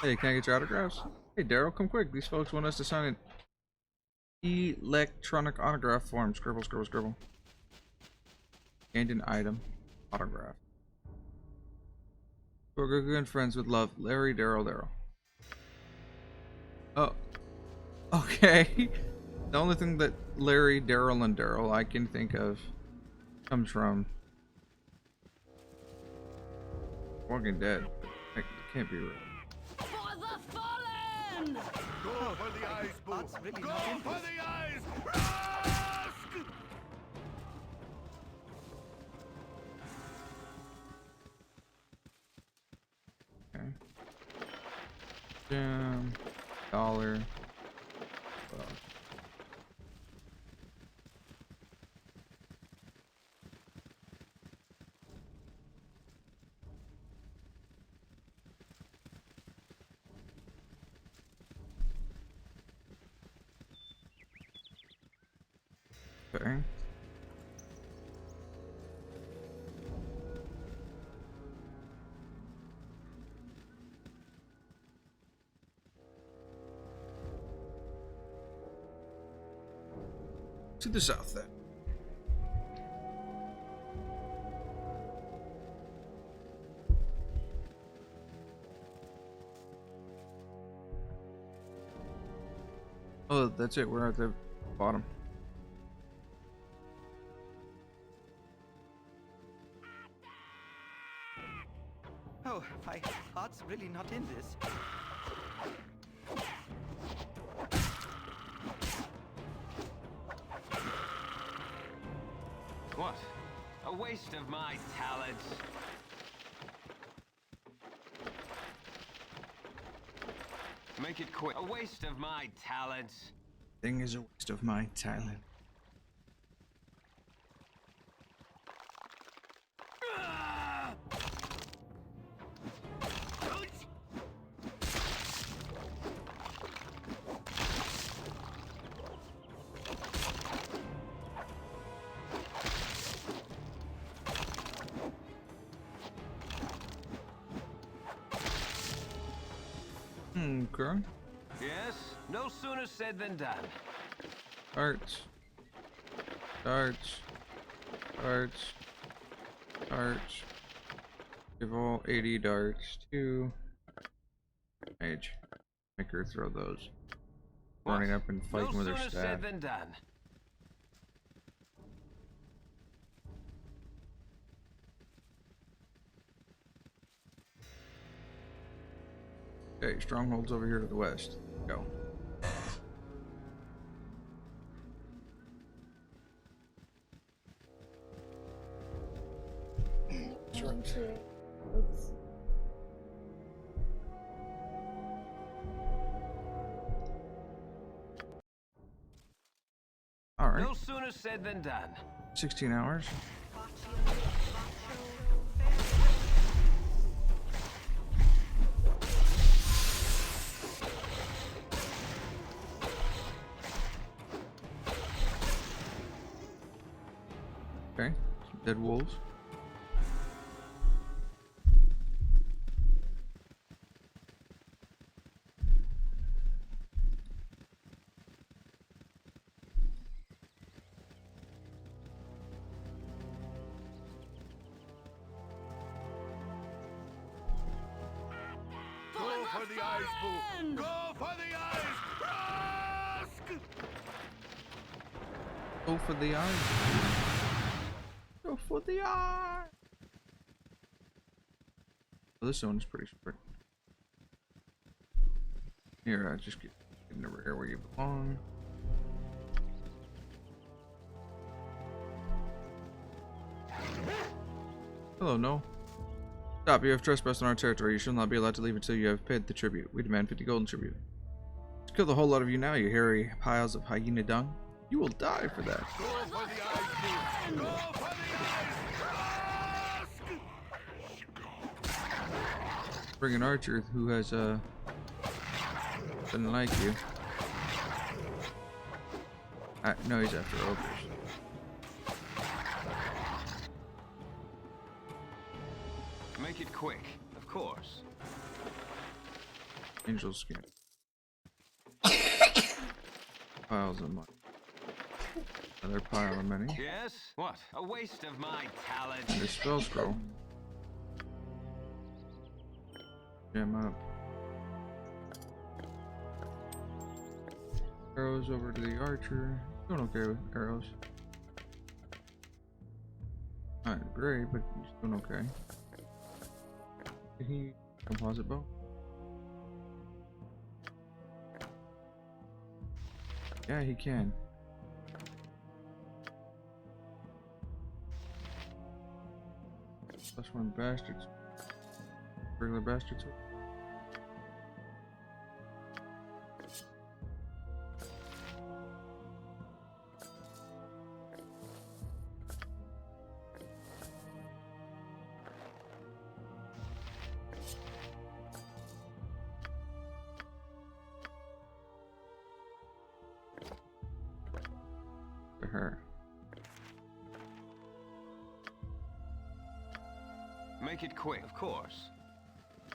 Hey, can I get your autographs? Hey, Daryl, come quick. These folks want us to sign an electronic autograph form. Scribble. And an item. Autograph. We're good friends with love. Larry, Daryl. Oh. Okay. The only thing that Larry, Daryl, and Daryl I can think of comes from Walking Dead. It can't be real. For the fallen! Go for the eyes, Boo! That's really Go not for the eyes! Rusk! Okay. Gem. Dollar. Well. Okay. To the south then. Oh, that's it. We're at the bottom. Oh, that's really not in this. What? A waste of my talents. Make it quick. A waste of my talents. Thing is a waste of my talent. Okay. Yes, no sooner said than done. Darts. Darts. Darts. Darts. Give all 80 darts to Mage. Make her throw those. Running up and fighting no with her sooner staff. said than done. Okay, strongholds over here to the west. Go. Alright. No sooner said than done. 16 hours. Okay, some dead wolves. Go for the eyes, Boo! Go for the eyes! Rusk! Go for the eye. Go for the eye. Well, this one's pretty short. Here, just get over here where you belong. Hello, no. Stop, you have trespassed on our territory. You shall not be allowed to leave until you have paid the tribute. We demand 50 golden tribute. Let's kill the whole lot of you now, you hairy piles of hyena dung. You will die for that. Go for the eyes, Boo! Go for the eyes! Rusk! Bring an archer who has, doesn't like you. No, he's after ogres. Make it quick, of course. Angel skin. Piles of money. Another pile of money. Yes? What? A waste of my talent. And a spell scroll. Gem up. Arrows over to the archer. Doing okay with arrows. Not great, but he's doing okay. Can he composite bow? Yeah, he can. Plus one bastards. Regular bastards. For her. Make it quick, of course.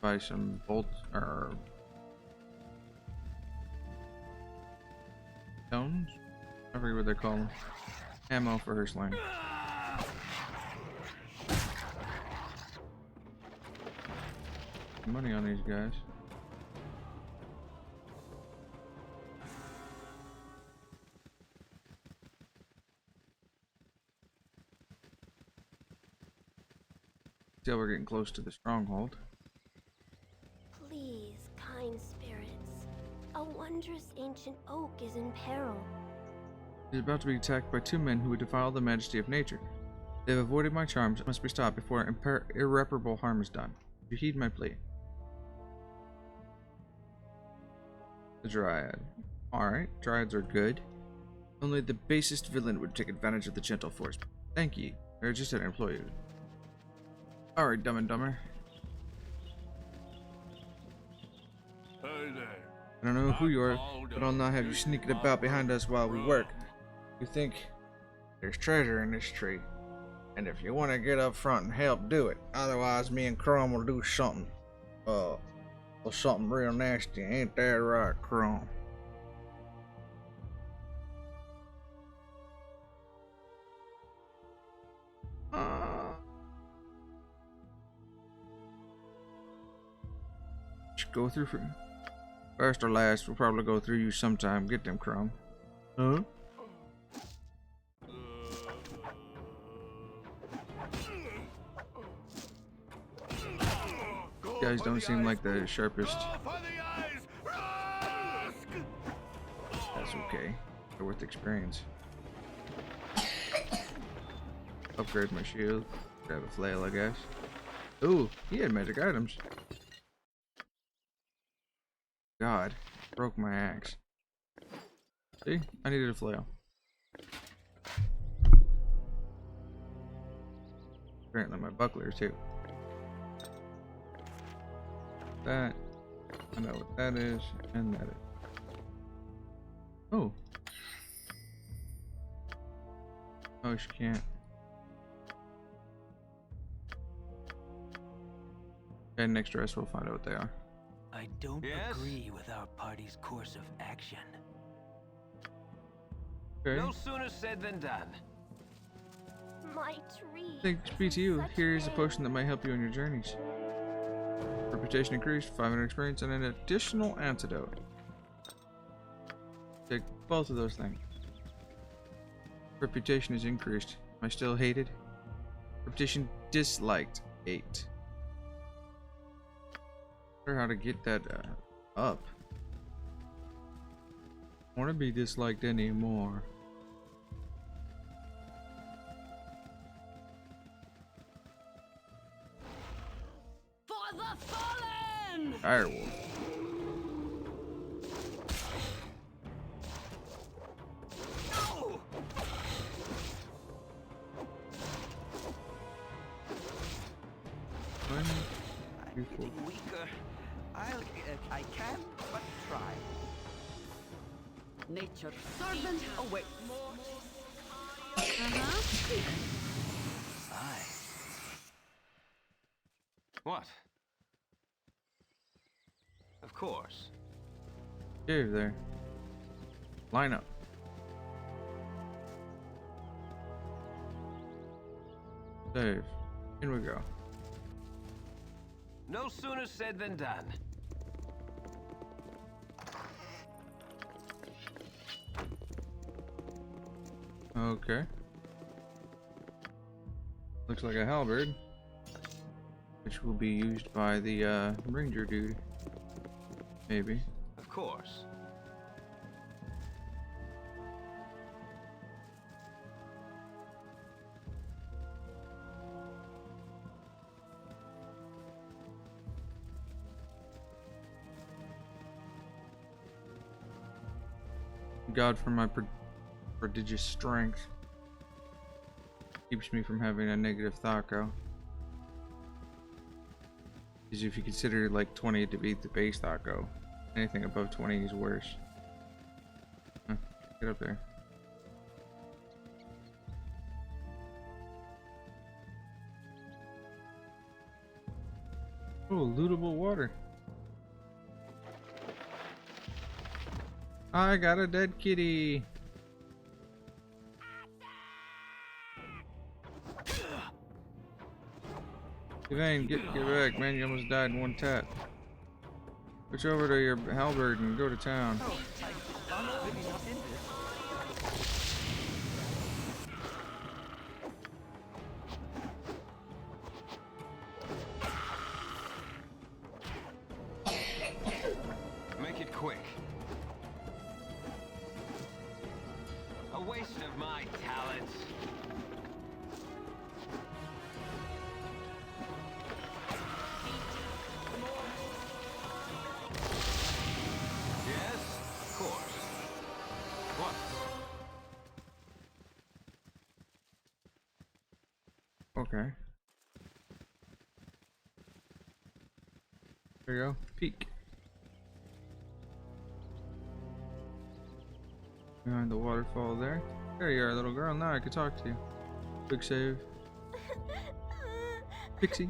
Buy some bolts or stones. I forget what they call them. Ammo for her sling. Money on these guys. Still, we're getting close to the stronghold. Please, kind spirits. A wondrous ancient oak is in peril. It is about to be attacked by two men who would defile the majesty of nature. They have avoided my charms. It must be stopped before irreparable harm is done. You heed my plea. The Dryad. Alright, Dryads are good. Only the basest villain would take advantage of the gentle force. Thank ye. They're just an employee. Alright, Dumb and Dumber. Hey there. I don't know who you are, but I'll not have you sneaking about behind us while we work. You think there's treasure in this tree, and if you want to get up front and help, do it. Otherwise, me and Chrome will do something, Or something real nasty, ain't that right, Chrome? Just go through for first or last. We'll probably go through you sometime. Get them, Chrome. Huh? You guys don't seem like the sharpest. Go for the eyes! Rusk! That's okay. They're worth the experience. Upgrade my shield. Grab a flail, I guess. Ooh, he had magic items. God, broke my axe. See, I needed a flail. Apparently my buckler too. That, I know what that is, and that is. Oh. Oh, she can't. Okay, next rest we'll find out what they are. I don't Yes? agree with our party's course of action. Okay. No sooner said than done. My tree. Thanks be to you. Here is a potion that might help you on your journeys. Reputation increased, 500 experience, and an additional antidote. Take both of those things. Reputation is increased. Am I still hated? Reputation disliked, 8. I wonder how to get that up. I want to be disliked anymore. For the fallen! Direwolf. One, I'm two, four. getting weaker. I can but try. Nature's servant awaits. Aye. What? Of course. Cave there. Line up. Save. In we go. No sooner said than done. Okay. Looks like a halberd, which will be used by the ranger dude. Maybe. Of course. God, for my prodigious strength, keeps me from having a negative Thaco. Because if you consider like 20 to be the base Thaco, anything above 20 is worse. Huh, get up there. Oh, lootable water. I got a dead kitty. Devane, get back, man. You almost died in one tap. Switch over to your halberd and go to town. I'm really not in this. Make it quick. A waste of my talents. Yes, of course. What? Okay. There you go. Peek. Behind the waterfall there. There you are, little girl. Now I can talk to you. Quick save. Pixie,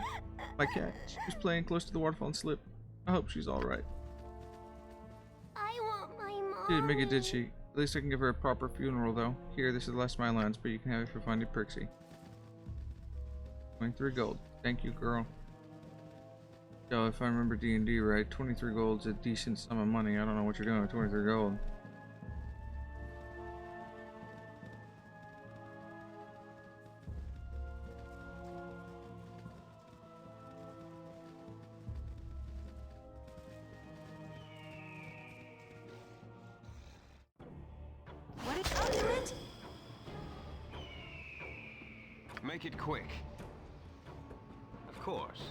my cat. She was playing close to the waterfall and slipped. I hope she's alright. I want my mom. She didn't make it, did she? At least I can give her a proper funeral, though. Here, this is the last of my lands, but you can have it for finding Prixie. 23 gold. Thank you, girl. Yo, if I remember D&D right, 23 gold's a decent sum of money. I don't know what you're doing with 23 gold. What did I do it? Make it quick. Of course.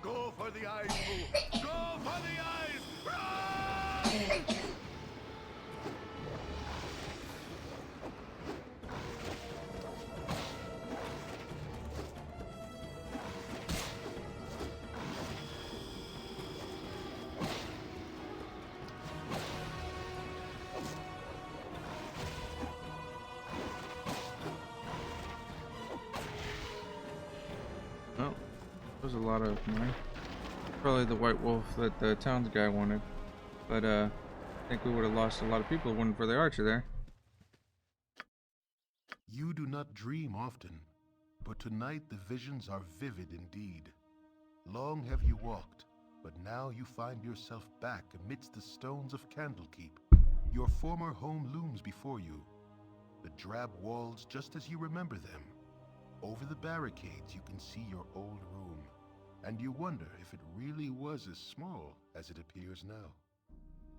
Go for the eyes, fool! Go for the eyes! Run! Oh, there's a lot of money. Probably the white wolf that the towns guy wanted. But, I think we would have lost a lot of people if it wasn't for the archer there. You do not dream often, but tonight the visions are vivid indeed. Long have you walked, but now you find yourself back amidst the stones of Candlekeep. Your former home looms before you, the drab walls just as you remember them. Over the barricades you can see your old room, and you wonder if it really was as small as it appears now.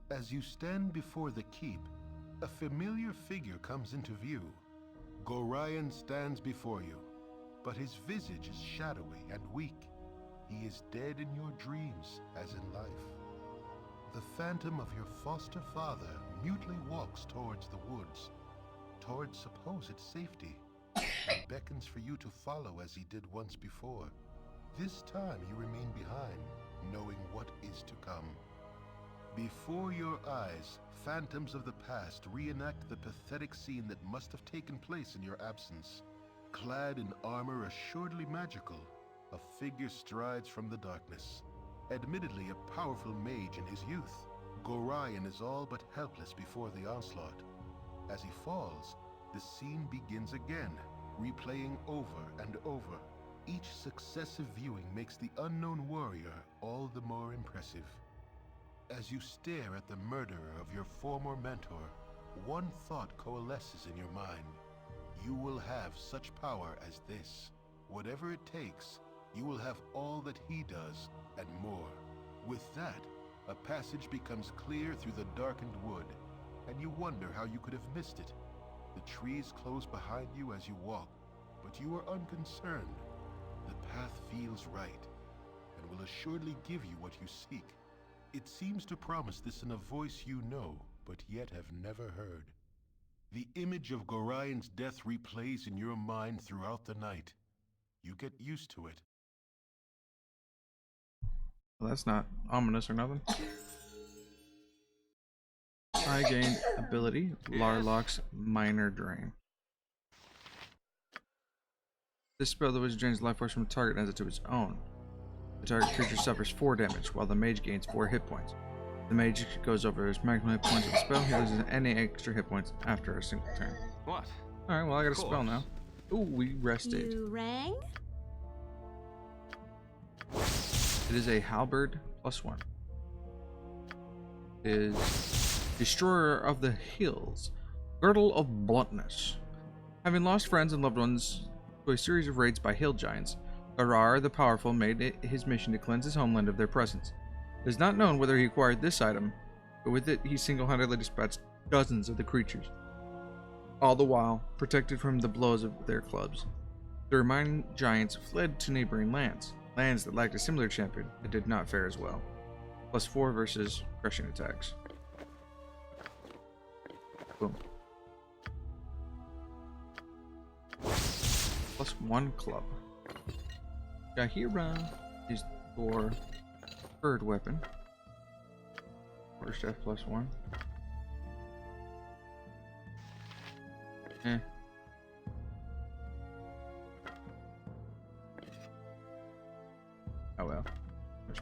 As you stand before the keep, a familiar figure comes into view. Gorion stands before you, but his visage is shadowy and weak. He is dead in your dreams, as in life. The phantom of your foster father mutely walks towards the woods, towards supposed safety, and beckons for you to follow as he did once before. This time you remain behind, knowing what is to come. Before your eyes, phantoms of the past reenact the pathetic scene that must have taken place in your absence. Clad in armor assuredly magical, a figure strides from the darkness. Admittedly a powerful mage in his youth, Gorion is all but helpless before the onslaught. As he falls, the scene begins again, replaying over and over. Each successive viewing makes the unknown warrior all the more impressive. As you stare at the murderer of your former mentor, one thought coalesces in your mind. You will have such power as this. Whatever it takes, you will have all that he does, and more. With that, a passage becomes clear through the darkened wood, and you wonder how you could have missed it. The trees close behind you as you walk, but you are unconcerned. The path feels right, and will assuredly give you what you seek. It seems to promise this in a voice you know, but yet have never heard. The image of Gorion's death replays in your mind throughout the night. You get used to it. Well, that's not ominous or nothing. I gained ability, Larlock's Minor Drain. This spell the wizard drains life force from a target and adds it to its own. The target creature suffers 4 damage, while the mage gains 4 hit points. The mage goes over his maximum hit points of the spell. He loses any extra hit points after a single turn. What? Alright, well I got a spell now. Ooh, we rested. You rang? It is a halberd +1. It is Destroyer of the Hills. Girdle of Bluntness. Having lost friends and loved ones to a series of raids by hill giants, Garar the Powerful made it his mission to cleanse his homeland of their presence. It is not known whether he acquired this item, but with it he single-handedly dispatched dozens of the creatures, all the while protected from the blows of their clubs. The remaining giants fled to neighboring lands that lacked a similar champion and did not fare as well. +4 versus crushing attacks. Boom. +1 club. Jahira is your third weapon. First F +1.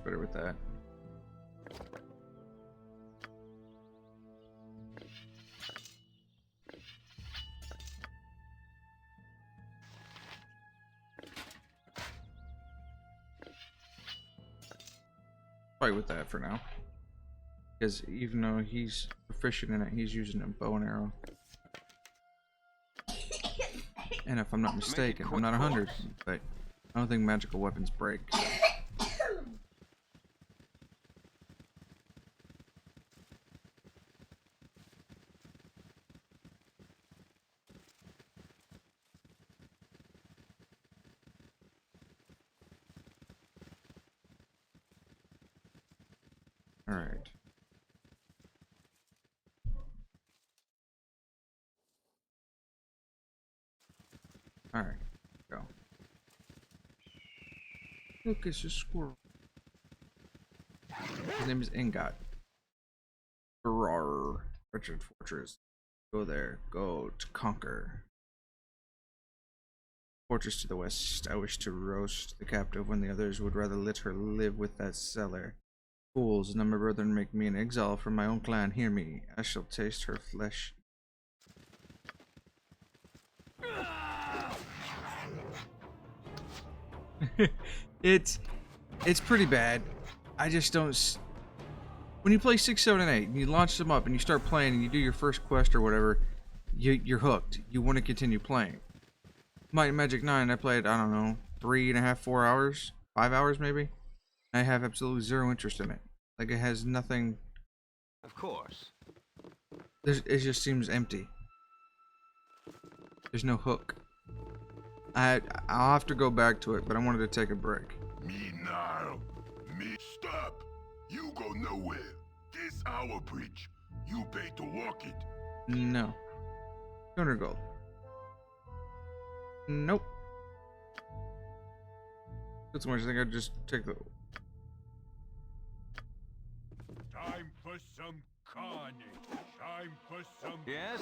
better with that. Fight with that for now. Because even though he's proficient in it, he's using a bow and arrow. And if I'm not mistaken, I'm not 100, but I don't think magical weapons break. Alright. Alright, go. Look, it's a squirrel. His name is Ingot. Rawr. Wretched Fortress. Go there. Go to conquer. Fortress to the west. I wish to roast the captive when the others would rather let her live with that cellar. Fools, none my brethren make me an exile from my own clan. Hear me. I shall taste her flesh. it's pretty bad. I just don't. When you play 6, 7, and 8, and you launch them up and you start playing and you do your first quest or whatever, you're hooked. You want to continue playing. Might and Magic 9, I played, I don't know, 3.5, 4 hours, 5 hours maybe. I have absolutely zero interest in it. Like, it has nothing. Of course. It just seems empty. There's no hook. I'll have to go back to it, but I wanted to take a break. Me now. Me stop. You go nowhere. This our bridge. You pay to walk it. No. 200 gold. Nope. That's much. I think I'd just take the. Time for some carnage. Time for some. Yes?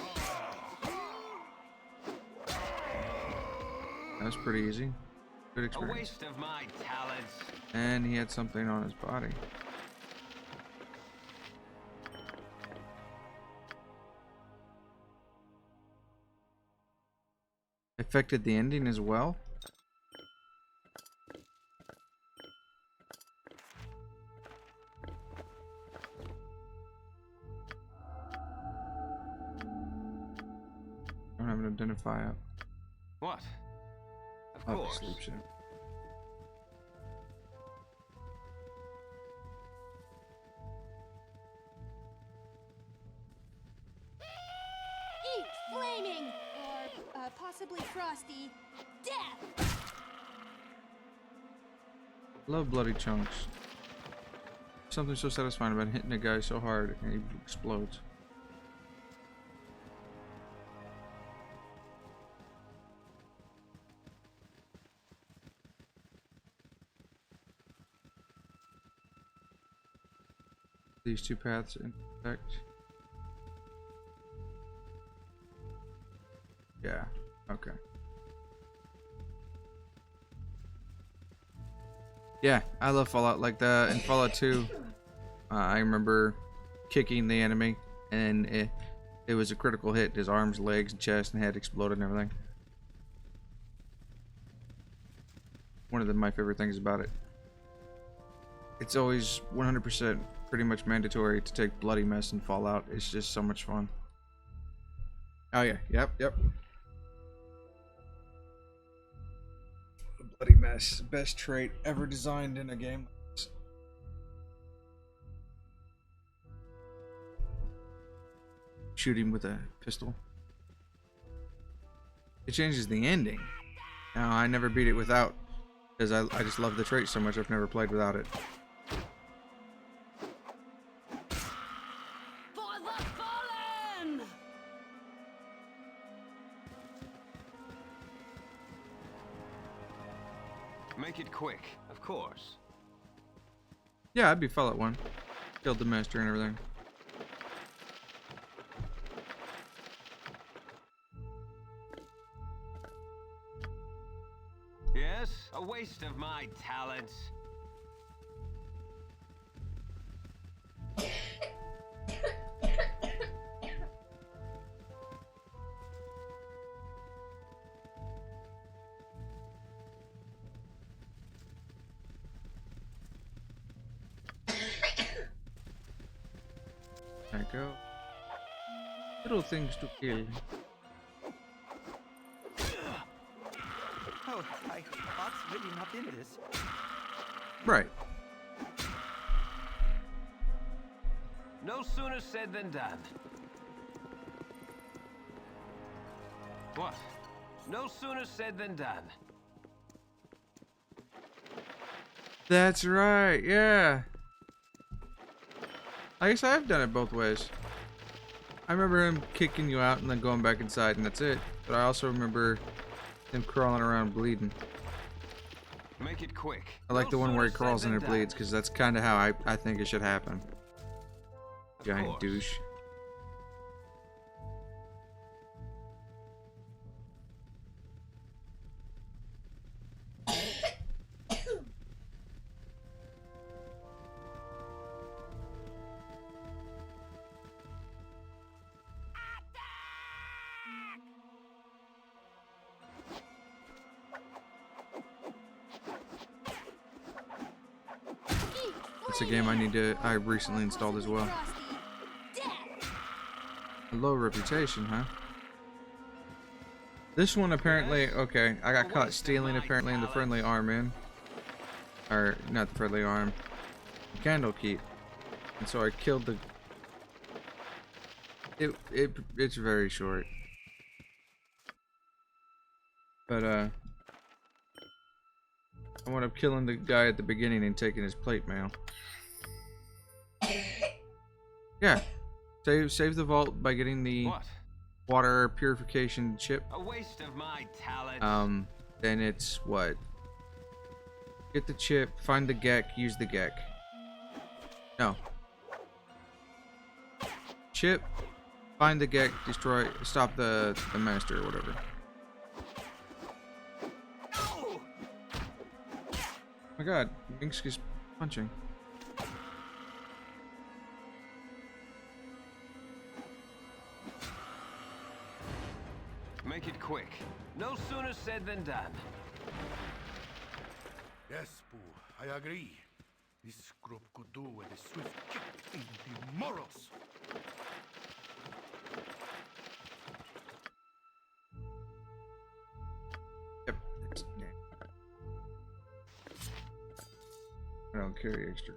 That was pretty easy. Good A experience. waste of my talents. And he had something on his body. Affected the ending as well? I don't have an identifier. What? Of Oh, course. sleep shit. Eat flaming, or possibly frosty, death! Love bloody chunks. Something so satisfying about hitting a guy so hard and he explodes. These two paths intersect. Yeah, okay. Yeah, I love Fallout like that. In Fallout 2, I remember kicking the enemy, and it was a critical hit. His arms, legs, chest, and head exploded and everything. One of my favorite things about it. It's always 100% pretty much mandatory to take Bloody Mess in Fallout. It's just so much fun. Oh yeah, yep. Bloody Mess, best trait ever designed in a game. Shoot him with a pistol. It changes the ending. Now, I never beat it without, because I just love the trait so much. I've never played without it. For the fallen! Make it quick, of course. Yeah, I'd be Fallout 1. Killed the master and everything. Yes? A waste of my talents. There you go. Little things to kill. Oh, my heart's really not in this. Right. No sooner said than done. What? No sooner said than done. That's right, yeah. I guess I've done it both ways. I remember him kicking you out and then going back inside and that's it. But I also remember him crawling around bleeding. Make it quick. I like No the one where he sooner crawls said and than it bleeds because that's kind of how I think it should happen. Of Giant course. douche. It's a game I recently installed as well. A low reputation, huh? This one apparently, okay, I got caught stealing apparently in the friendly arm in. Or, not the friendly arm. Candle keep. And so I killed the... It's very short. But, I wound up killing the guy at the beginning and taking his plate mail. Yeah. Save the vault by getting the What? water purification chip. A waste of my talent. Then it's what? Get the chip, find the Gek, use the Gek. No. Chip, find the Gek, destroy, stop the master or whatever. Oh my god, Minx is punching. Make it quick. No sooner said than done. Yes, Boo, I agree. This group could do with a swift kick in the morals. Yep. I don't carry extra.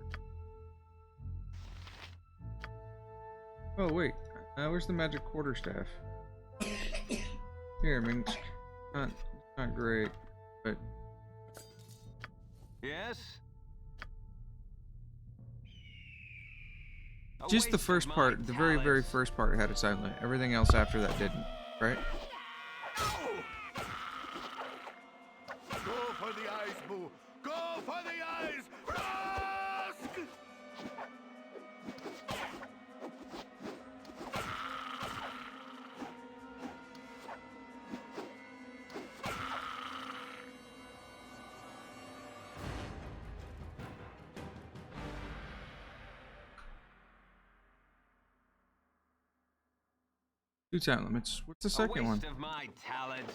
Oh wait, where's the magic quarterstaff? Here, I mean, it's not great, but Yes? A just the waste of first my part, the very talent. first part had it silent. Everything else after that didn't, right? Go for the eyes, Boo! Go for the eyes! Rusk! Two time limits. What's the second A one? waste of my talent.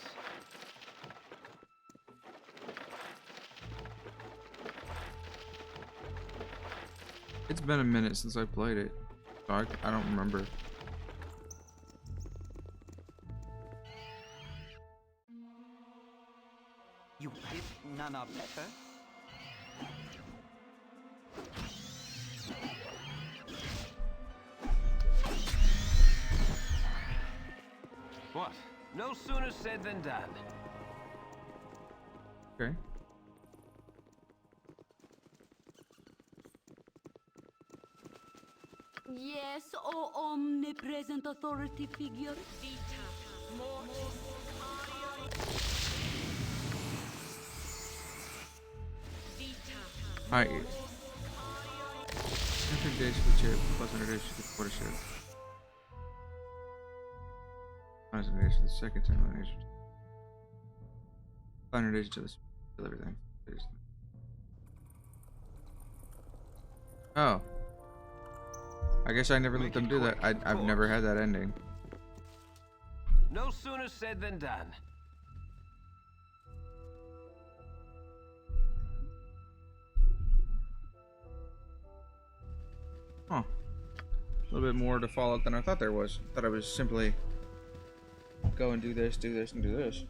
It's been a minute since I played it, so I don't remember. You hit Nana better? What? No sooner said than done. Okay. Yes, oh omnipresent authority figure. Alright. Enter days for the chip, plus 100 days for the quarter chip. 1,000 days for the second time, 500 days to kill everything. Oh. I guess I never let Make them it do that. quick, of I've never course. had that ending. No sooner said than done. Huh. A little bit more to Fallout than I thought there was. I thought I was simply go and do this, and do this.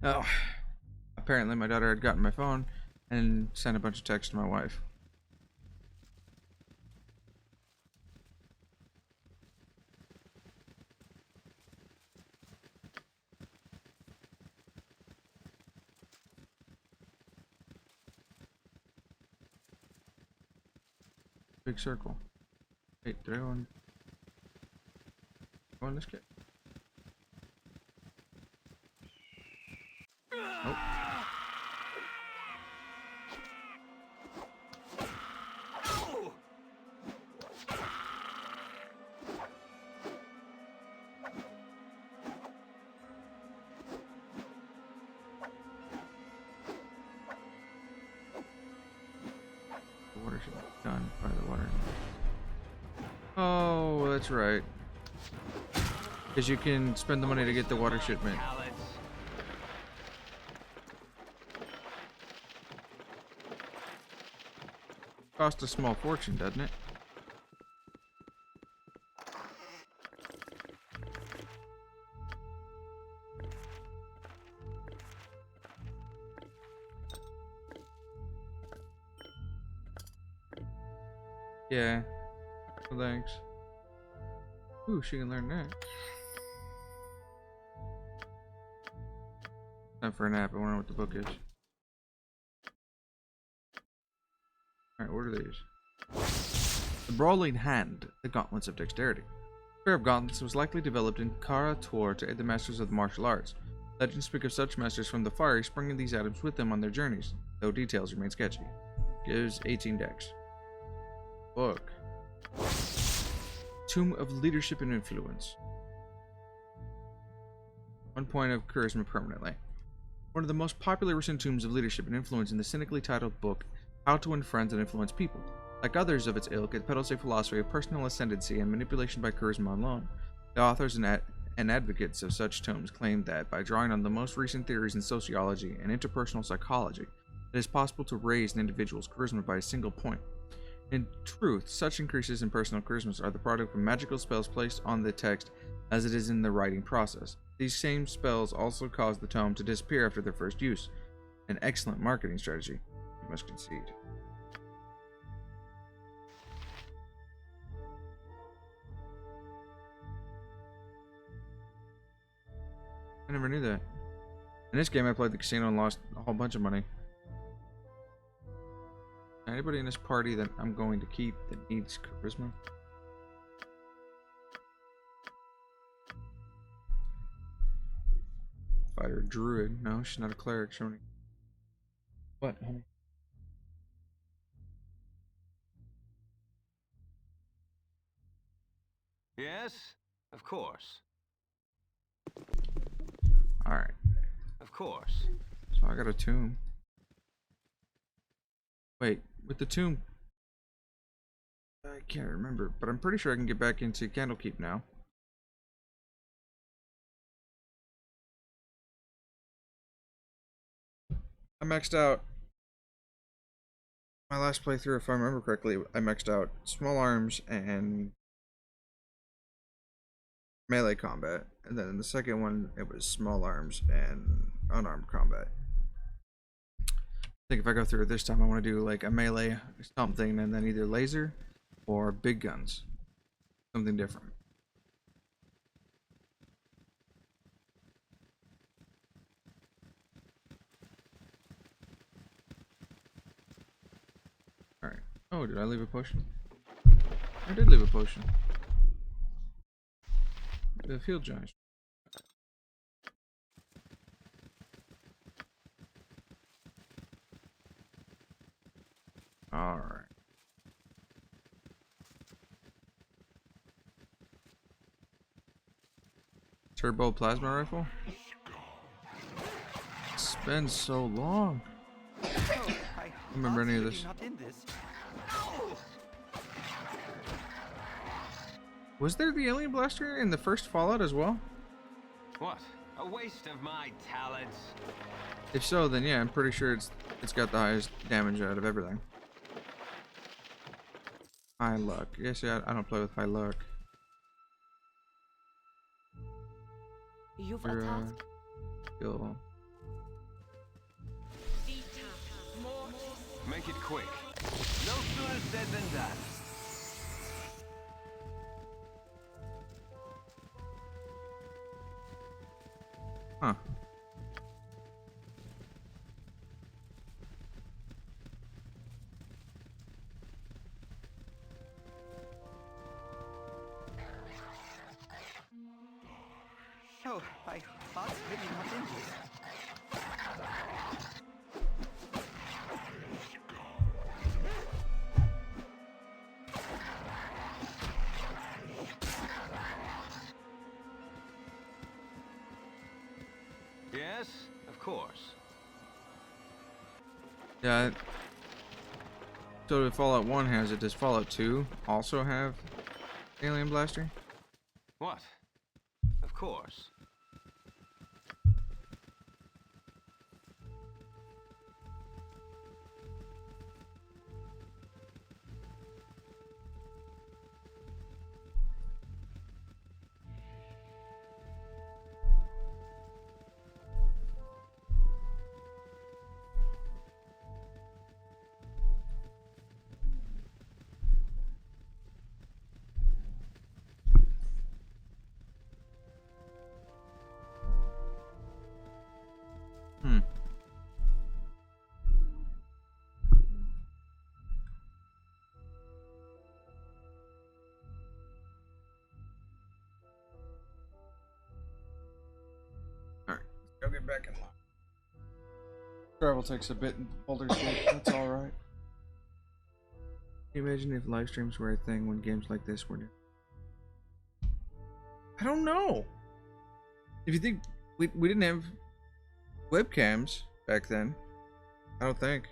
Oh, apparently my daughter had gotten my phone and sent a bunch of texts to my wife. Big circle. Wait, did I go on this kid? Nope. The water should be done by the water. Oh, that's right. Because you can spend the money to get the water shipment. Cost a small fortune, doesn't it? Yeah. Well, thanks. Ooh, she can learn that. Time for a nap. I wonder what the book is. Alright, what are these? The Brawling Hand, the Gauntlets of Dexterity. The pair of gauntlets was likely developed in Kara Tor to aid the masters of the martial arts. Legends speak of such masters from the Fiery bringing these items with them on their journeys, though details remain sketchy. Gives 18 dex. Book. Tomb of Leadership and Influence. 1 point of charisma permanently. One of the most popular recent tombs of leadership and influence in the cynically titled book, How to Win Friends and Influence People. Like others of its ilk, it peddles a philosophy of personal ascendancy and manipulation by charisma alone. The authors and advocates of such tomes claim that, by drawing on the most recent theories in sociology and interpersonal psychology, it is possible to raise an individual's charisma by a single point. In truth, such increases in personal charismas are the product of magical spells placed on the text as it is in the writing process. These same spells also cause the tome to disappear after their first use. An excellent marketing strategy, you must concede. I never knew that. In this game, I played the casino and lost a whole bunch of money. Anybody in this party that I'm going to keep that needs charisma? Fighter druid. No, she's not a cleric. Showing. What, honey? Yes, of course. Alright. Of course. So I got a tomb. Wait, with the tomb, I can't remember, but I'm pretty sure I can get back into Candlekeep now. I maxed out my last playthrough, if I remember correctly. I maxed out small arms and melee combat, and then in the second one it was small arms and unarmed combat. I think if I go through it this time, I want to do like a melee something and then either laser or big guns, something different. Alright. Oh, did I leave a potion? I did leave a potion. The field giant. Alright. Turbo plasma rifle. It's been so long. I don't remember any of this. Not in this. Was there the alien blaster in the first Fallout as well? What? A waste of my talents. If so, then yeah, I'm pretty sure it's got the highest damage out of everything. High luck. Yes, yeah, I don't play with high luck. You've Your, a task. skill. Make it quick. No sooner said than done. Huh. Oh, I thought maybe not in this. Yes, of course. Yeah. So if Fallout 1 has it, does Fallout 2 also have alien blaster? What? Of course. Hmm. Alright, go get back in line. Travel takes a bit in Baldur's Gate, that's alright. Can you imagine if live streams were a thing when games like this were new? I don't know. If you think we didn't have webcams back then, I don't think.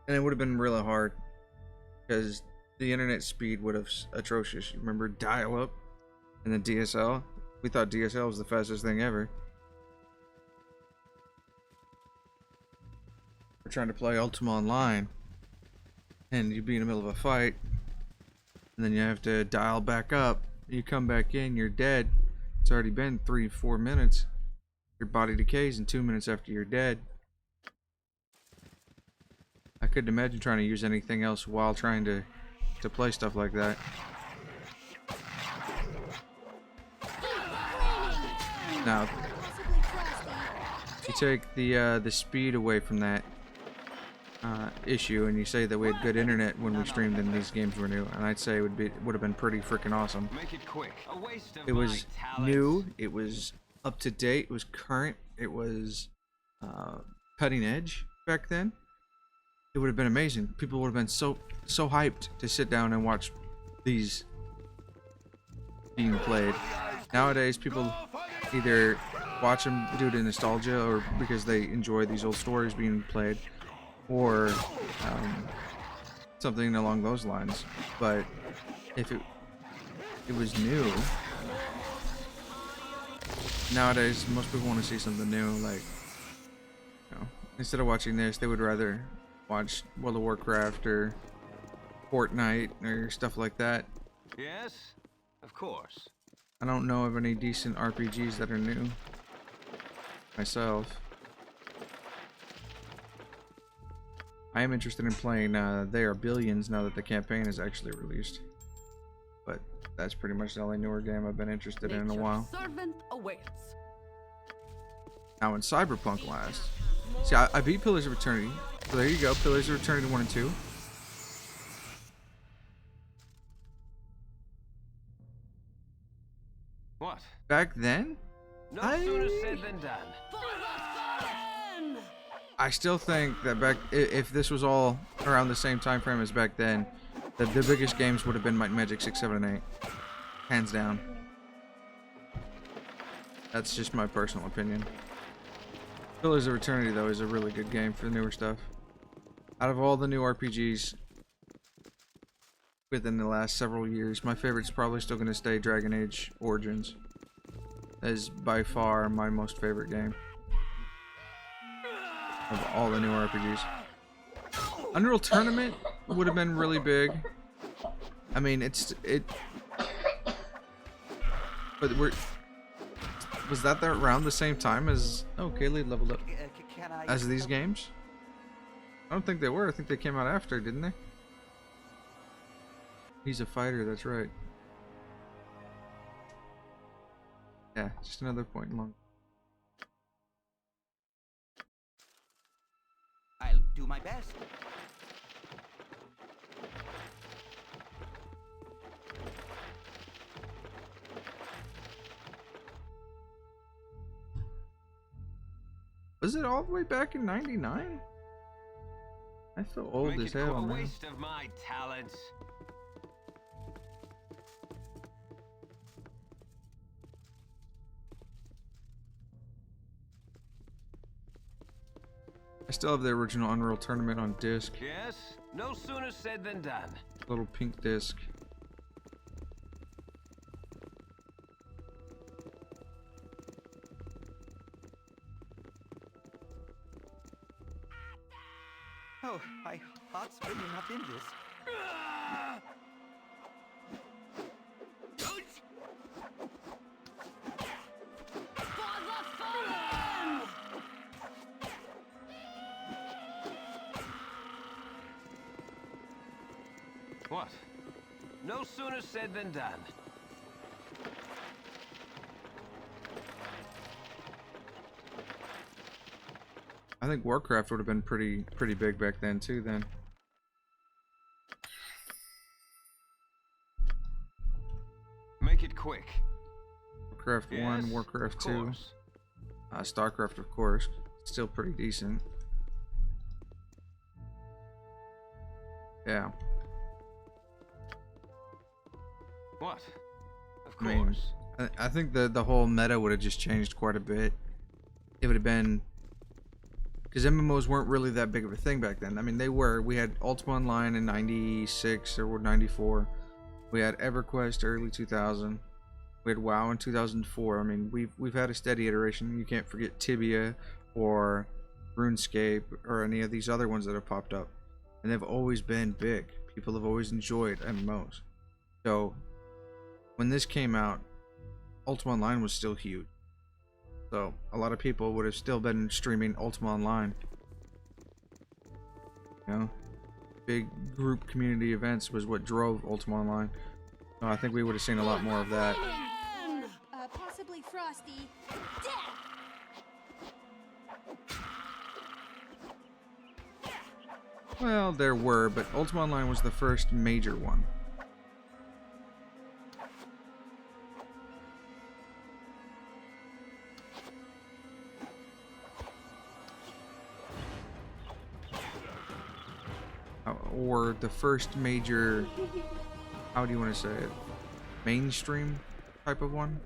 And it would have been really hard because the internet speed would have atrocious. You remember dial-up and then DSL? We thought DSL was the fastest thing ever. We're trying to play Ultima Online and you'd be in the middle of a fight and then you have to dial back up. You come back in, you're dead. It's already been 3-4 minutes. Your body decays in 2 minutes after you're dead. I couldn't imagine trying to use anything else while trying to play stuff like that. Now, if you take the speed away from that issue, and you say that we had good internet when we streamed and these games were new, and I'd say it would have been pretty freaking awesome. Make it quick. A waste of It was my talents. new. It was up to date. It was current. It was cutting edge back then. It would have been amazing. People would have been so hyped to sit down and watch these being played. Nowadays, people either watch them due to nostalgia or because they enjoy these old stories being played, or something along those lines. But if it was new, nowadays most people want to see something new. Like, you know, instead of watching this, they would rather watch World of Warcraft or Fortnite or stuff like that. Yes, of course. I don't know of any decent RPGs that are new myself. I am interested in playing They Are Billions now that the campaign is actually released. But that's pretty much the only newer game I've been interested in a while. Servant awaits. Now, when Cyberpunk last, see, I beat Pillars of Eternity. So there you go, Pillars of Eternity 1 and 2. What? Back then, No sooner said than done. I still think that if this was all around the same time frame as back then, that the biggest games would have been Might and Magic 6, 7, and 8. Hands down. That's just my personal opinion. Pillars of Eternity, though, is a really good game for the newer stuff. Out of all the new RPGs within the last several years, my favorite's probably still going to stay Dragon Age Origins. That is by far my most favorite game of all the new RPGs. Unreal Tournament would have been really big. I mean, but was that around the same time as Kaylee leveled up Can I... as these games? I don't think they were. I think they came out after, didn't they? He's a fighter, that's right. Yeah, just another point long. I'll do my best. Was it all the way back in '99? I feel old as hell, a man. waste of my talents. I still have the original Unreal Tournament on disc. Yes, no sooner said than done. Little pink disc. Oh, my heart's really not in this. What? No sooner said than done. I think Warcraft would have been pretty big back then too. Then. Make it quick. Warcraft 1, Yes, Warcraft of 2, course. StarCraft, of course, still pretty decent. Yeah. What? Of I mean, course. I think the whole meta would have just changed quite a bit. It would have been, because MMOs weren't really that big of a thing back then. I mean, they were. We had Ultima Online in '96 or '94. We had EverQuest early 2000. We had WoW in 2004. I mean, we've had a steady iteration. You can't forget Tibia or RuneScape or any of these other ones that have popped up, and they've always been big. People have always enjoyed MMOs. So when this came out, Ultima Online was still huge. So a lot of people would have still been streaming Ultima Online. You know, big group community events was what drove Ultima Online. So I think we would have seen a lot more of that. Possibly Frosty. Death! Well, there were, but Ultima Online was the first major one. Or the first major, how do you want to say it, mainstream type of one.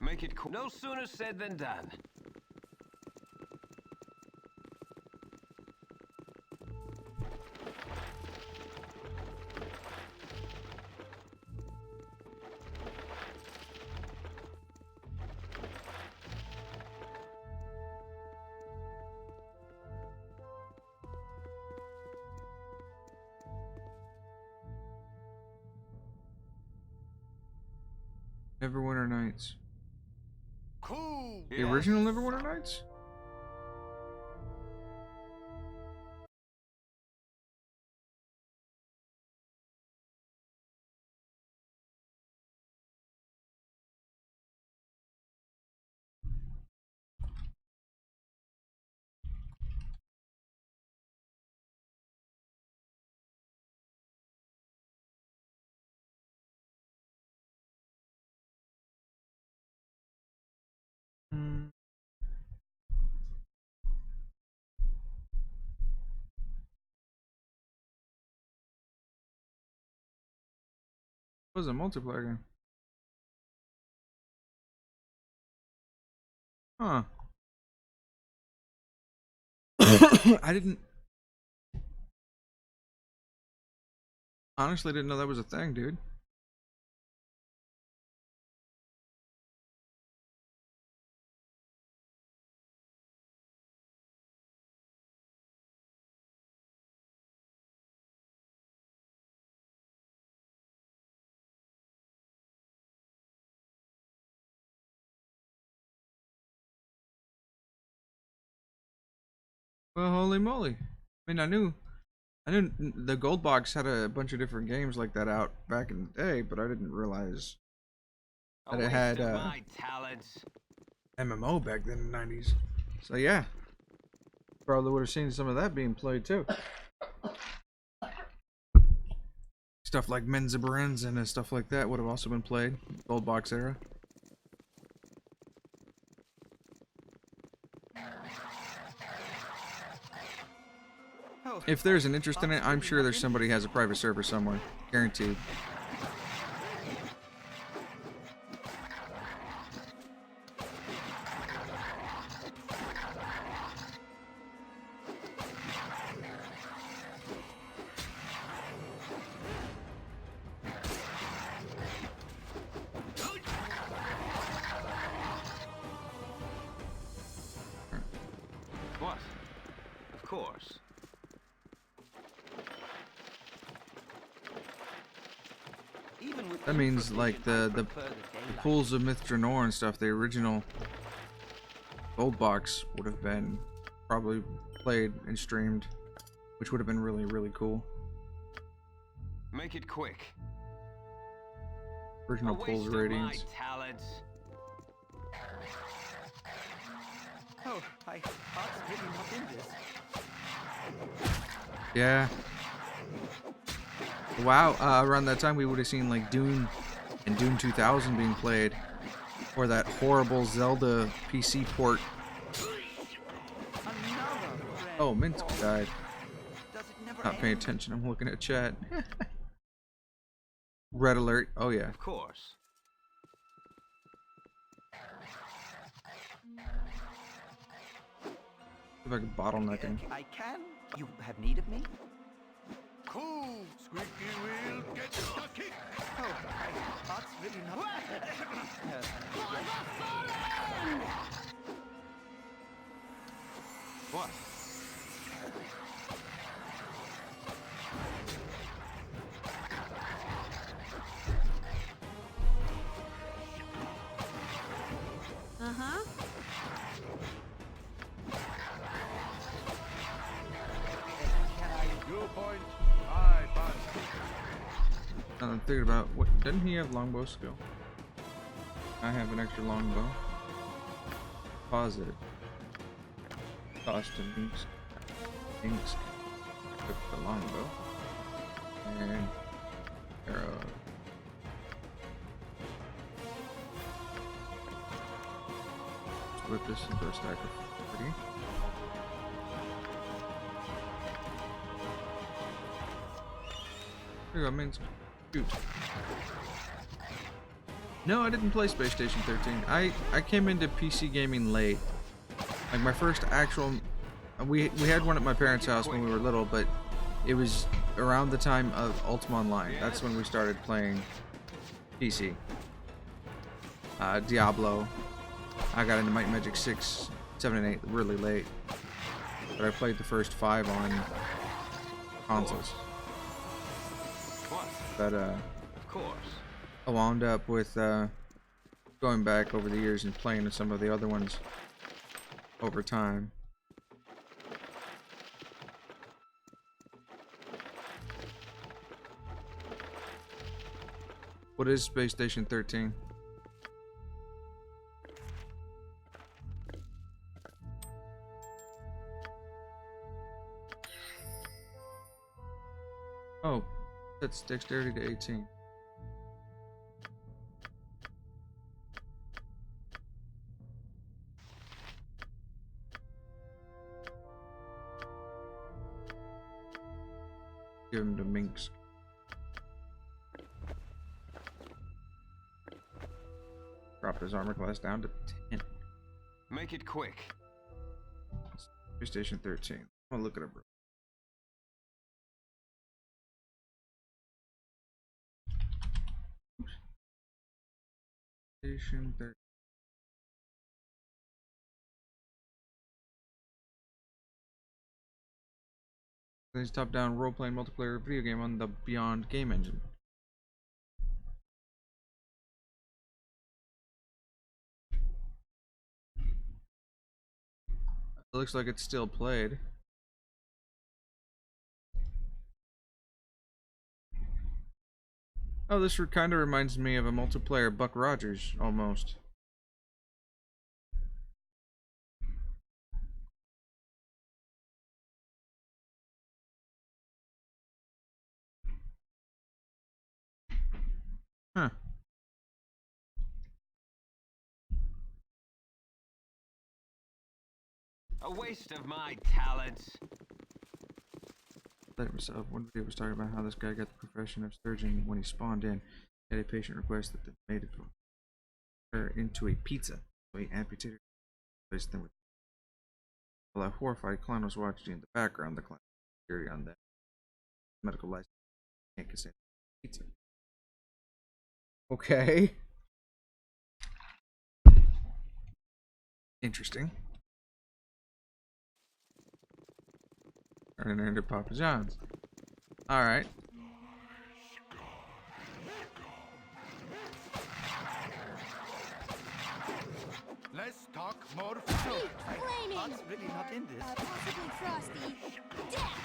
Make it quick. No sooner said than done. Neverwinter Nights. Cool. The original Neverwinter Nights? Hmm. It was a multiplayer game. Huh. I didn't honestly didn't know that was a thing, dude. Well, holy moly. I mean, I knew the Gold Box had a bunch of different games like that out back in the day, but I didn't realize A that it waste had of my talents. MMO back then in the 90s. So yeah, probably would have seen some of that being played too. Stuff like Men's Brands and stuff like that would have also been played. Gold Box era. If there's an interest in it, I'm sure there's somebody who has a private server somewhere. Guaranteed. What? Of course. That means like the pools of Myth Draenor and stuff, the original Gold Box would have been probably played and streamed, which would have been really, really cool. Make it quick. Original A waste pools of my ratings. talents. Oh, I heart's really not in this. Yeah. Wow, around that time we would have seen like Dune and Dune 2000 being played, or that horrible Zelda PC port. Oh, Minsk died. Not paying attention, I'm looking at chat. Red alert, oh yeah. Of course. If I could bottlenecking. I can? You have need of me? Cool, squeaky wheel, get stuck in. Oh, my heart's really not... What? Uh-huh. Your point, I punch. I'm thinking about what didn't he have longbow skill? I have an extra longbow. Pause it. Toss to Minsk. Minsk. Took the longbow. And arrow. Split this into a stack of 30. Here you go, Minsk. Shoot. No, I didn't play Space Station 13. I came into PC gaming late. Like my first actual, we had one at my parents' house when we were little, but it was around the time of Ultima Online. That's when we started playing PC. Diablo. I got into Might and Magic 6, 7, and 8 really late, but I played the first 5 on consoles. What? But Of course. I wound up with going back over the years and playing some of the other ones over time. What is Space Station 13? Oh, that's dexterity to 18. Give him to Minsk. Drop his armor class down to 10. Make it quick. Station 13. I'll look it up. Station 13. This top-down role-playing multiplayer video game on the Beyond game engine. It looks like it's still played. Oh, this kind of reminds me of a multiplayer Buck Rogers, almost. Huh. A waste of my talents. Myself. One video was talking about how this guy got the profession of surgeon when he spawned in. He had a patient request that they made it her into a pizza, so he amputated her, placed them with. While a horrified clown was watching in the background, the clown was on that medical license can't consider pizza. Okay. Interesting. Turning into Papa John's. Alright. Let's talk more fruit. Flaming! Heart's really not in this. Possibly frosty. Death!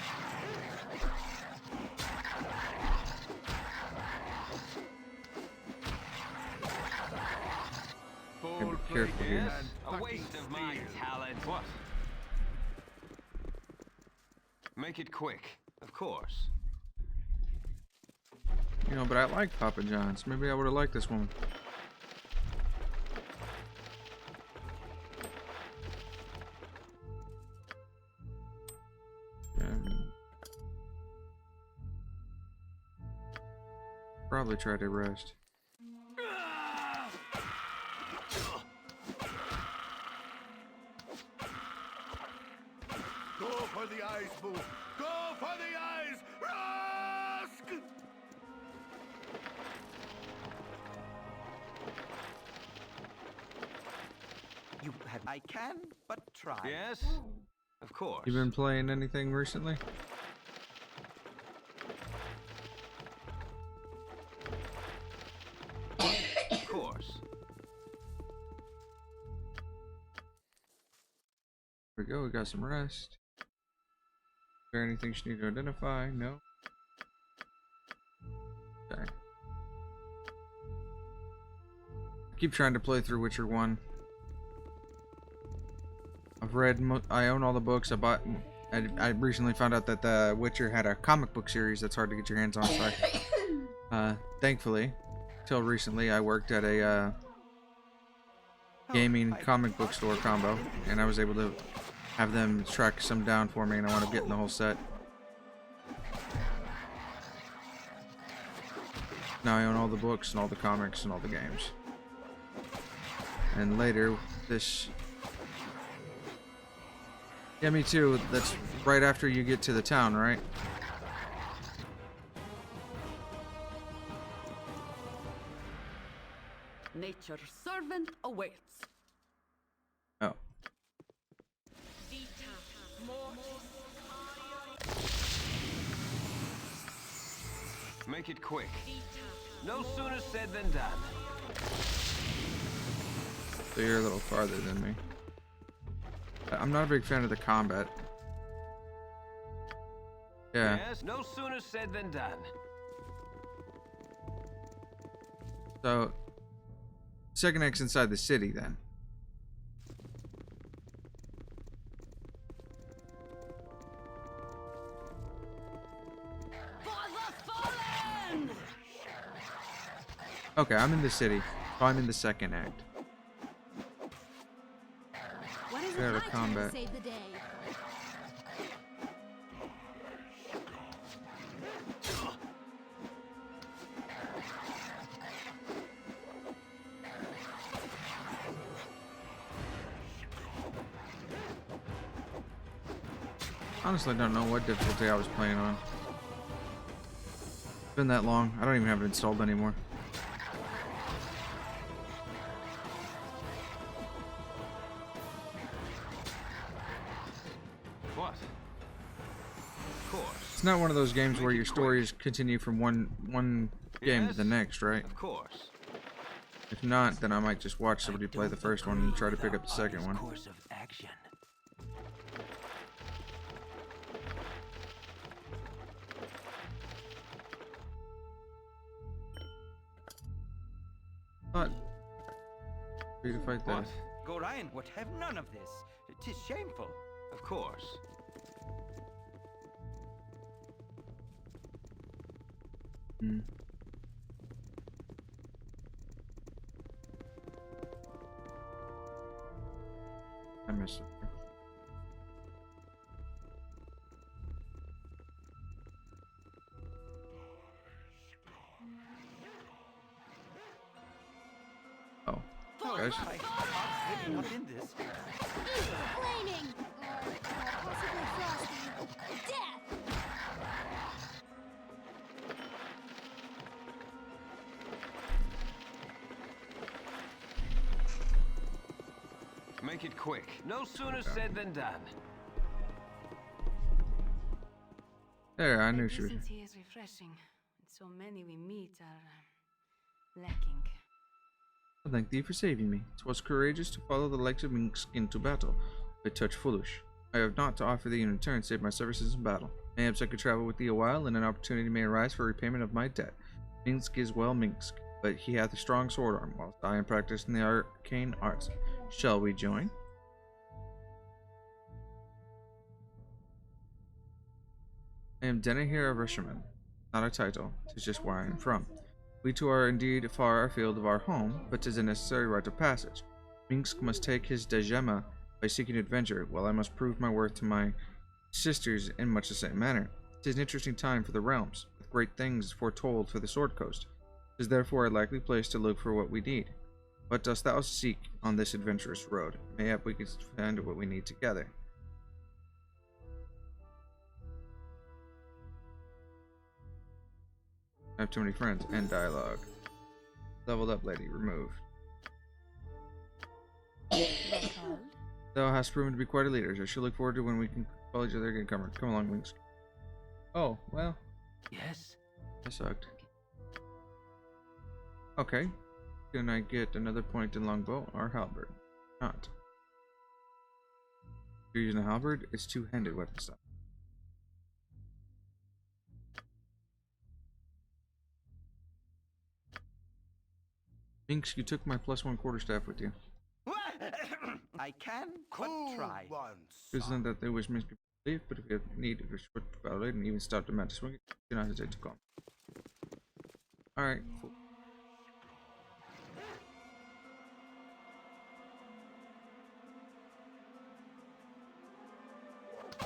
Full Be careful plate here. Yes, and a waste of my steel. talent. What? Make it quick, of course. You know, but I like Papa John's. Maybe I would have liked this one. Probably try to rest. Go for the eyes, boo. Go for the eyes. Rusk! You have. I can, but try. Yes, of course. You been playing anything recently? Of course. There we go, we got some rest. Is there anything you need to identify? No? Okay. Keep trying to play through Witcher 1. I've read, I own all the books. I recently found out that The Witcher had a comic book series that's hard to get your hands on, so thankfully, till recently, I worked at a gaming comic book store combo, and I was able to have them track some down for me, and I wound up getting the whole set. Now I own all the books and all the comics and all the games. And later, this... Yeah, me too. That's right after you get to the town, right? Nature's servant awaits. Oh. Make it quick. No sooner said than done. So you're a little farther than me. I'm not a big fan of the combat. Yeah. Yes, no sooner said than done. So, second X inside the city then. Okay, I'm in the city. So I'm in the second act. What is Better it my turn combat. to save the day? Honestly, don't know what difficulty I was playing on. It's been that long. I don't even have it installed anymore. What? Of course. It's not one of those games where your stories continue from one game to the next, right? Of course. If not, then I might just watch somebody play the first one and try to pick up the second one. Course of action. But free to fight that. What? Gorion would have none of this. 'Tis shameful. Of course. Hmm. I missed it. Oh, guys. I'm really not in this. Flaming! Or possibly frosty. Death! Make it quick. No sooner said than done. There, I knew she was. Decency is refreshing. So many we meet are lacking. Thank thee for saving me. 'Twas courageous to follow the likes of Minsk into battle, but touch foolish. I have naught to offer thee in return save my services in battle. Mayhaps I could travel with thee a while, and an opportunity may arise for repayment of my debt. Minsk is well Minsk, but he hath a strong sword arm, whilst I am practiced in the arcane arts. Shall we join? I am Denahir of Risherman. Not a title, 'tis just where I am from. We two are indeed far afield of our home, but 'tis a necessary rite of passage. Minsk must take his dejema by seeking adventure, while I must prove my worth to my sisters in much the same manner. 'Tis an interesting time for the realms, with great things foretold for the Sword Coast. 'Tis therefore a likely place to look for what we need. What dost thou seek on this adventurous road? Mayhap we can find what we need together. I have too many friends. End dialogue. Leveled up lady. Removed. Thou hast proven to be quite a leader. I shall look forward to when we can call each other again. Come along, Wings. Oh, well. Yes. That sucked. Okay. Can I get another point in longbow or halberd? Not. If you're using a halberd, it's two-handed weapon style. Minx, you took my +1 quarterstaff with you. I can but try. Isn't that they wish Minx could leave, but if you have need of a short battle and even stop to match swing, do not hesitate to call. Alright, cool.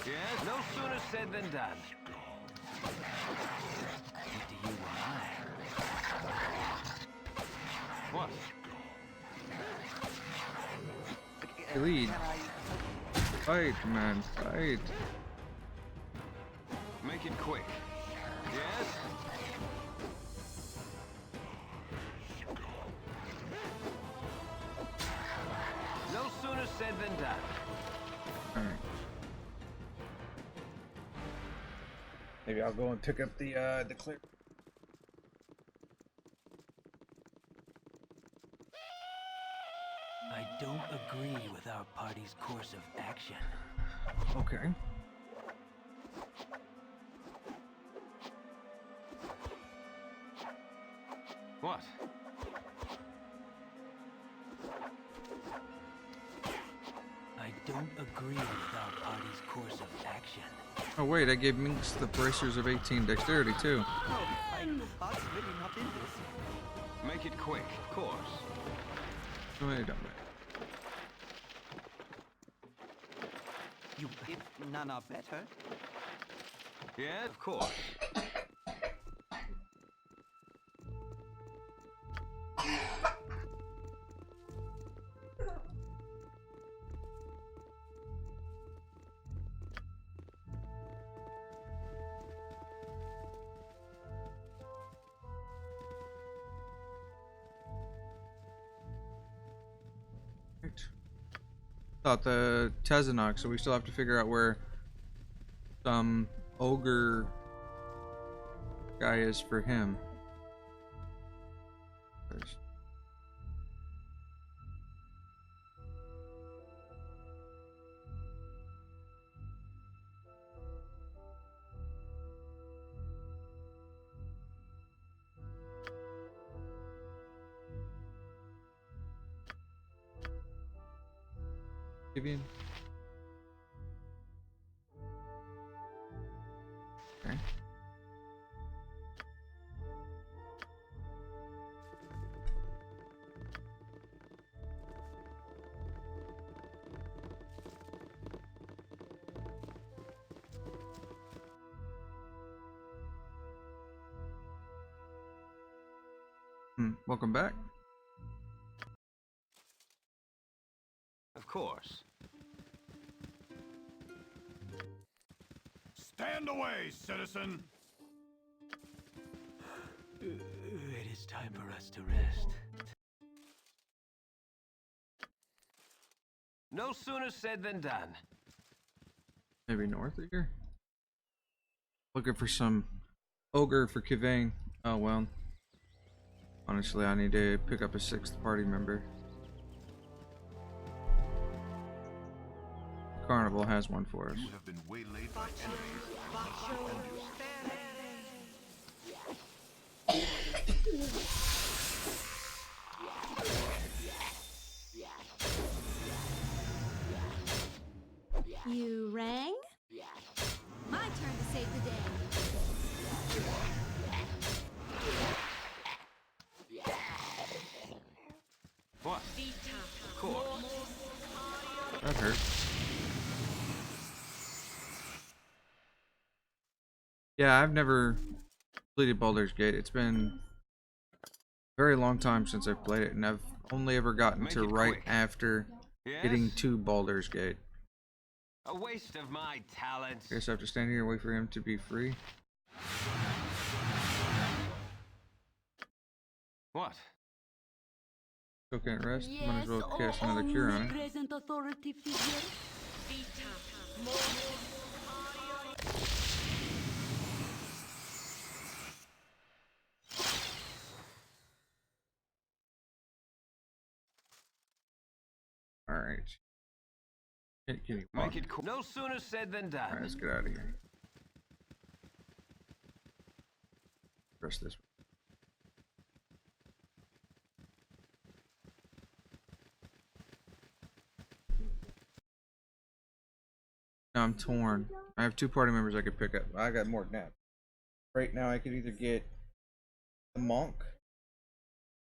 Yes, no sooner said than done. What do you want? What? Lead. Fight, man, fight. Make it quick. Yes? No sooner said than done. Alright. Maybe I'll go and pick up the clear. I don't agree with our party's course of action. Okay. What? I don't agree with our party's course of action. Oh wait, I gave Minx the bracers of 18 dexterity too. Oh, I'm really not in this. Make it quick, of course. Wait a minute. You, if none are better. Yeah, of course. Thought the Tezanok, so we still have to figure out where some ogre guy is for him. Vivian. Okay. Welcome back. Of course. Stand away, citizen! It is time for us to rest. No sooner said than done. Maybe north of here? Looking for some ogre for Kivane. Oh well. Honestly, I need to pick up a 6th party member. Carnival has one for us. You have been waylaid by enemies. You rang? My turn to save the day. What? Of course. That hurt. Yeah, I've never completed Baldur's Gate. It's been a very long time since I've played it, and I've only ever gotten Make to it right quick. after Yes? getting to Baldur's Gate. A waste of my talents. Guess I have to stand here and wait for him to be free. What? Still can't rest. Might as well cast another cure on it. Present authority figure. Alright. Can you walk? Make it cool. No sooner said than done. Alright, let's get out of here. Press this. Now I'm torn. I have 2 party members I could pick up. I got more than that. Right now I could either get the monk,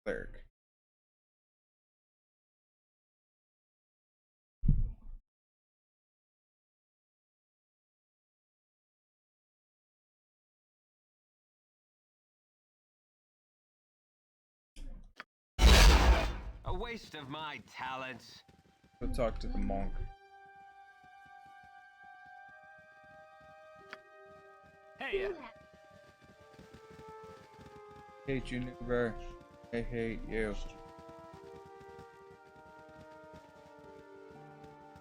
cleric. A waste of my talents. Go talk to the monk. Hey, Hate you, Nuber. I hate you.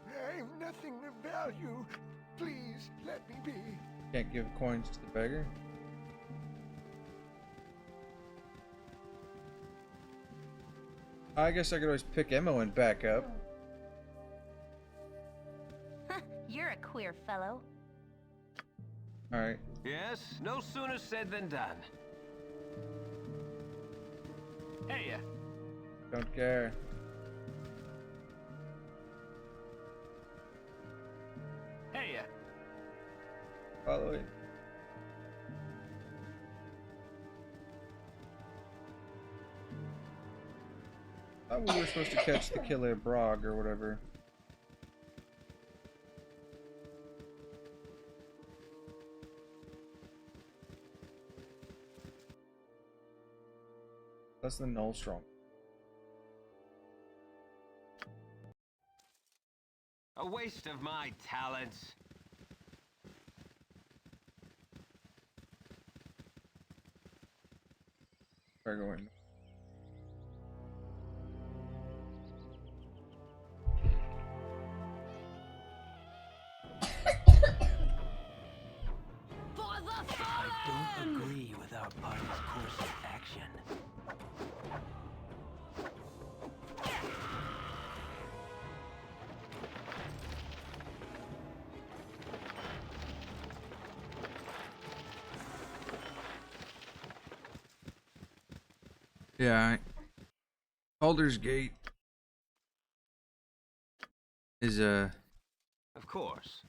I've nothing of value. Please let me be. Can't give coins to the beggar. I guess I could always pick Emma back up. You're a queer fellow. Alright. Yes? No sooner said than done. hey, Don't care. hey, Follow it. I thought we were supposed to catch the killer Brog or whatever. That's the Null Strong. A waste of my talents. Try going. don't agree with our party's course of action. Yeah, Baldur's Gate is a Of course.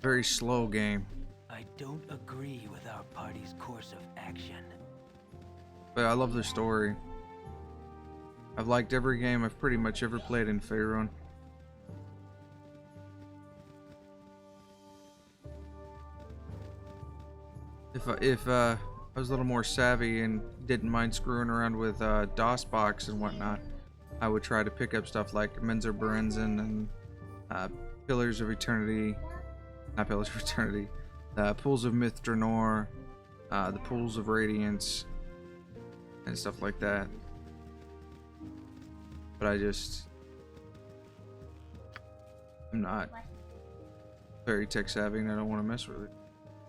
very slow game, I don't agree with our party's course of action. but I love the story. I've liked every game I've pretty much ever played in Faerun. If I was a little more savvy and didn't mind screwing around with DOSBox and whatnot, I would try to pick up stuff like Menzer Berenzin and Pillars of Eternity, not Pillars of Eternity, Pools of Myth Draenor, the Pools of Radiance, and stuff like that. But I'm not very tech savvy and I don't want to mess with it.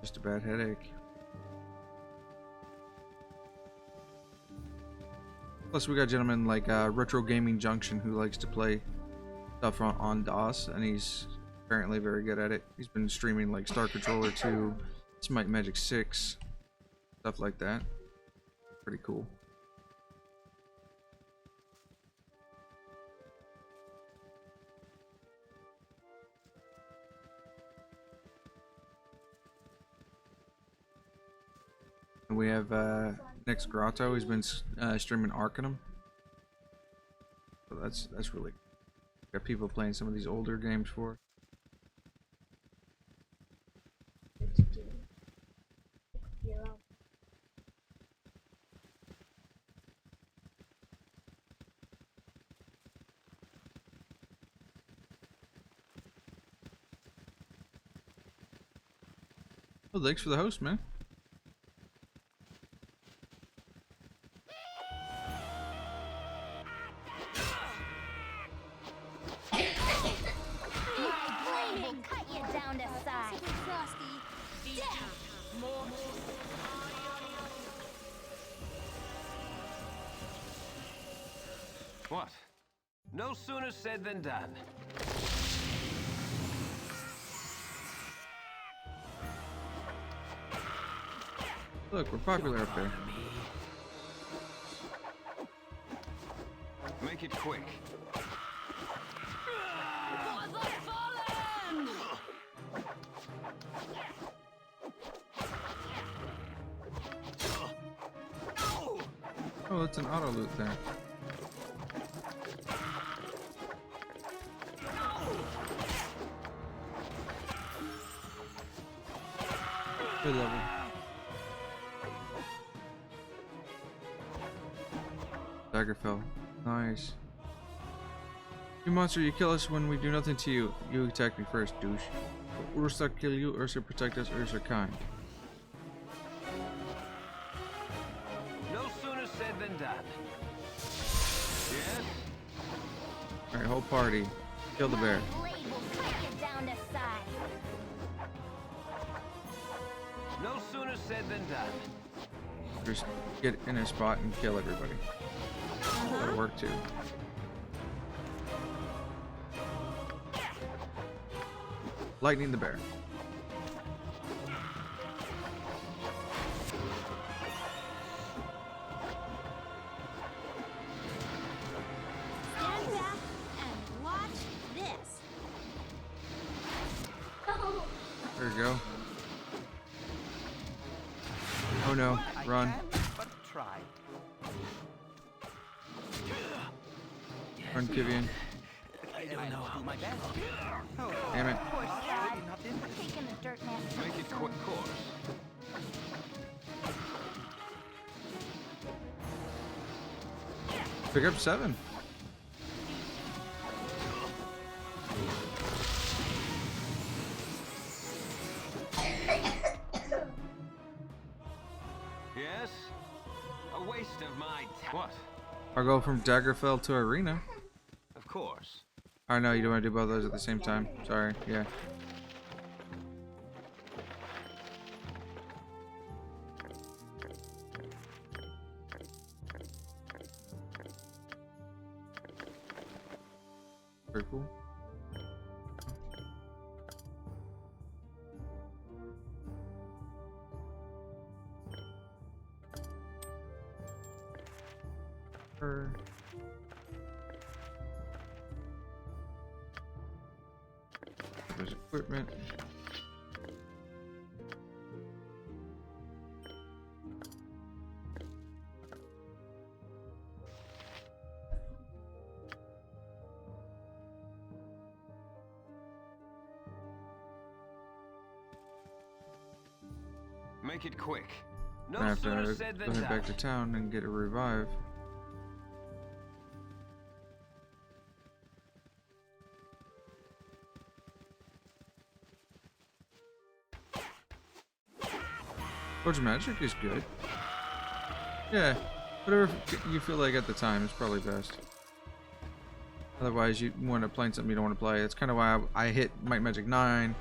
Just a bad headache. Plus, we got a gentleman like Retro Gaming Junction who likes to play stuff on DOS, and he's apparently very good at it. He's been streaming like Star Controller 2, Smite Magic 6, stuff like that. Pretty cool. And we have Next Grotto. He's been streaming Arcanum. So that's really got people playing some of these older games for. Well, thanks for the host, man. What? No sooner said than done. Look, we're popular up there. Make it quick. Oh, that's an auto loot there. Good level. Daggerfell. Nice. You monster, you kill us when we do nothing to you. You attack me first, douche. Ursa kill you, Ursa protect us, Ursa kind. No sooner said than done. Yes? Alright, whole party. Kill the bear. No sooner said than done. Just get in a spot and kill everybody. That'll work too. Lightning the bear. Stand back and watch this. There you go. Oh no, run. But try. Run, Kivian. I don't know how much. Damn it. Taking the dirt nest. Make it quick course. Pick up 7. Yes? A waste of my time. What? I'll go from Daggerfell to Arena. Of course. Oh no, you don't want to do both those at the same time. Sorry, yeah. Very cool. There's equipment. Make it quick. I No have sooner to said go than head done. back to town and get a revive. Forge magic is good. Yeah, whatever you feel like at the time is probably best. Otherwise, you want to play something you don't want to play. That's kind of why I hit Might Magic 9,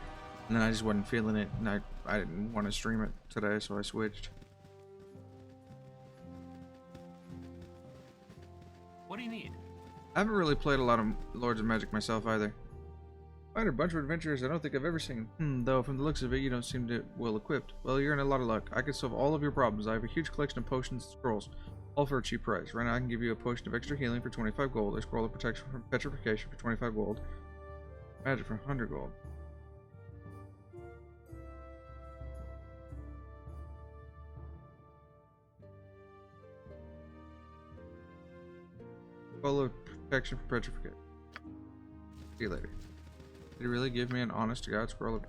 and then I just wasn't feeling it, and I didn't want to stream it today, so I switched. What do you need? I haven't really played a lot of Lords of Magic myself either. Find a bunch of adventurers I don't think I've ever seen. Though from the looks of it, you don't seem to well equipped. Well, you're in a lot of luck. I could solve all of your problems. I have a huge collection of potions and scrolls, all for a cheap price. Right now, I can give you a potion of extra healing for 25 gold, a scroll of protection from petrification for 25 gold, magic for 100 gold. Scroll of protection from petrification. See you later. Did he really give me an honest to God scroll of...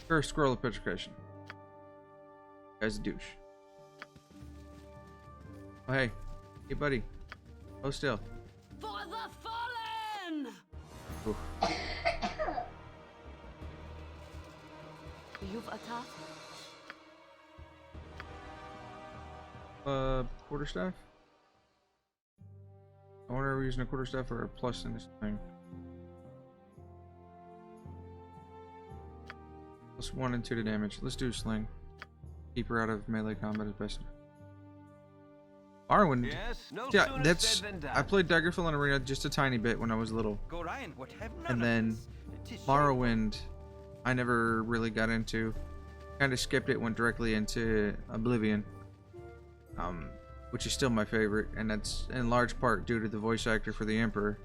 First scroll of petrification. Guy's a douche. Oh, hey. Hey, buddy. Oh, still. For the fallen! Oof. You've attacked? Quarterstaff? I wonder if we're using a quarterstaff or a plus in this thing. Plus 1 and 2 to damage. Let's do sling. Keep her out of melee combat as best. Faerun. Yes, no Yeah, sooner that's. said than done. I played Daggerfall in Arena just a tiny bit when I was little, Go Ryan, what have none and of then this? It is Morrowind, I never really got into. Kind of skipped it, went directly into Oblivion, which is still my favorite, and that's in large part due to the voice actor for the Emperor.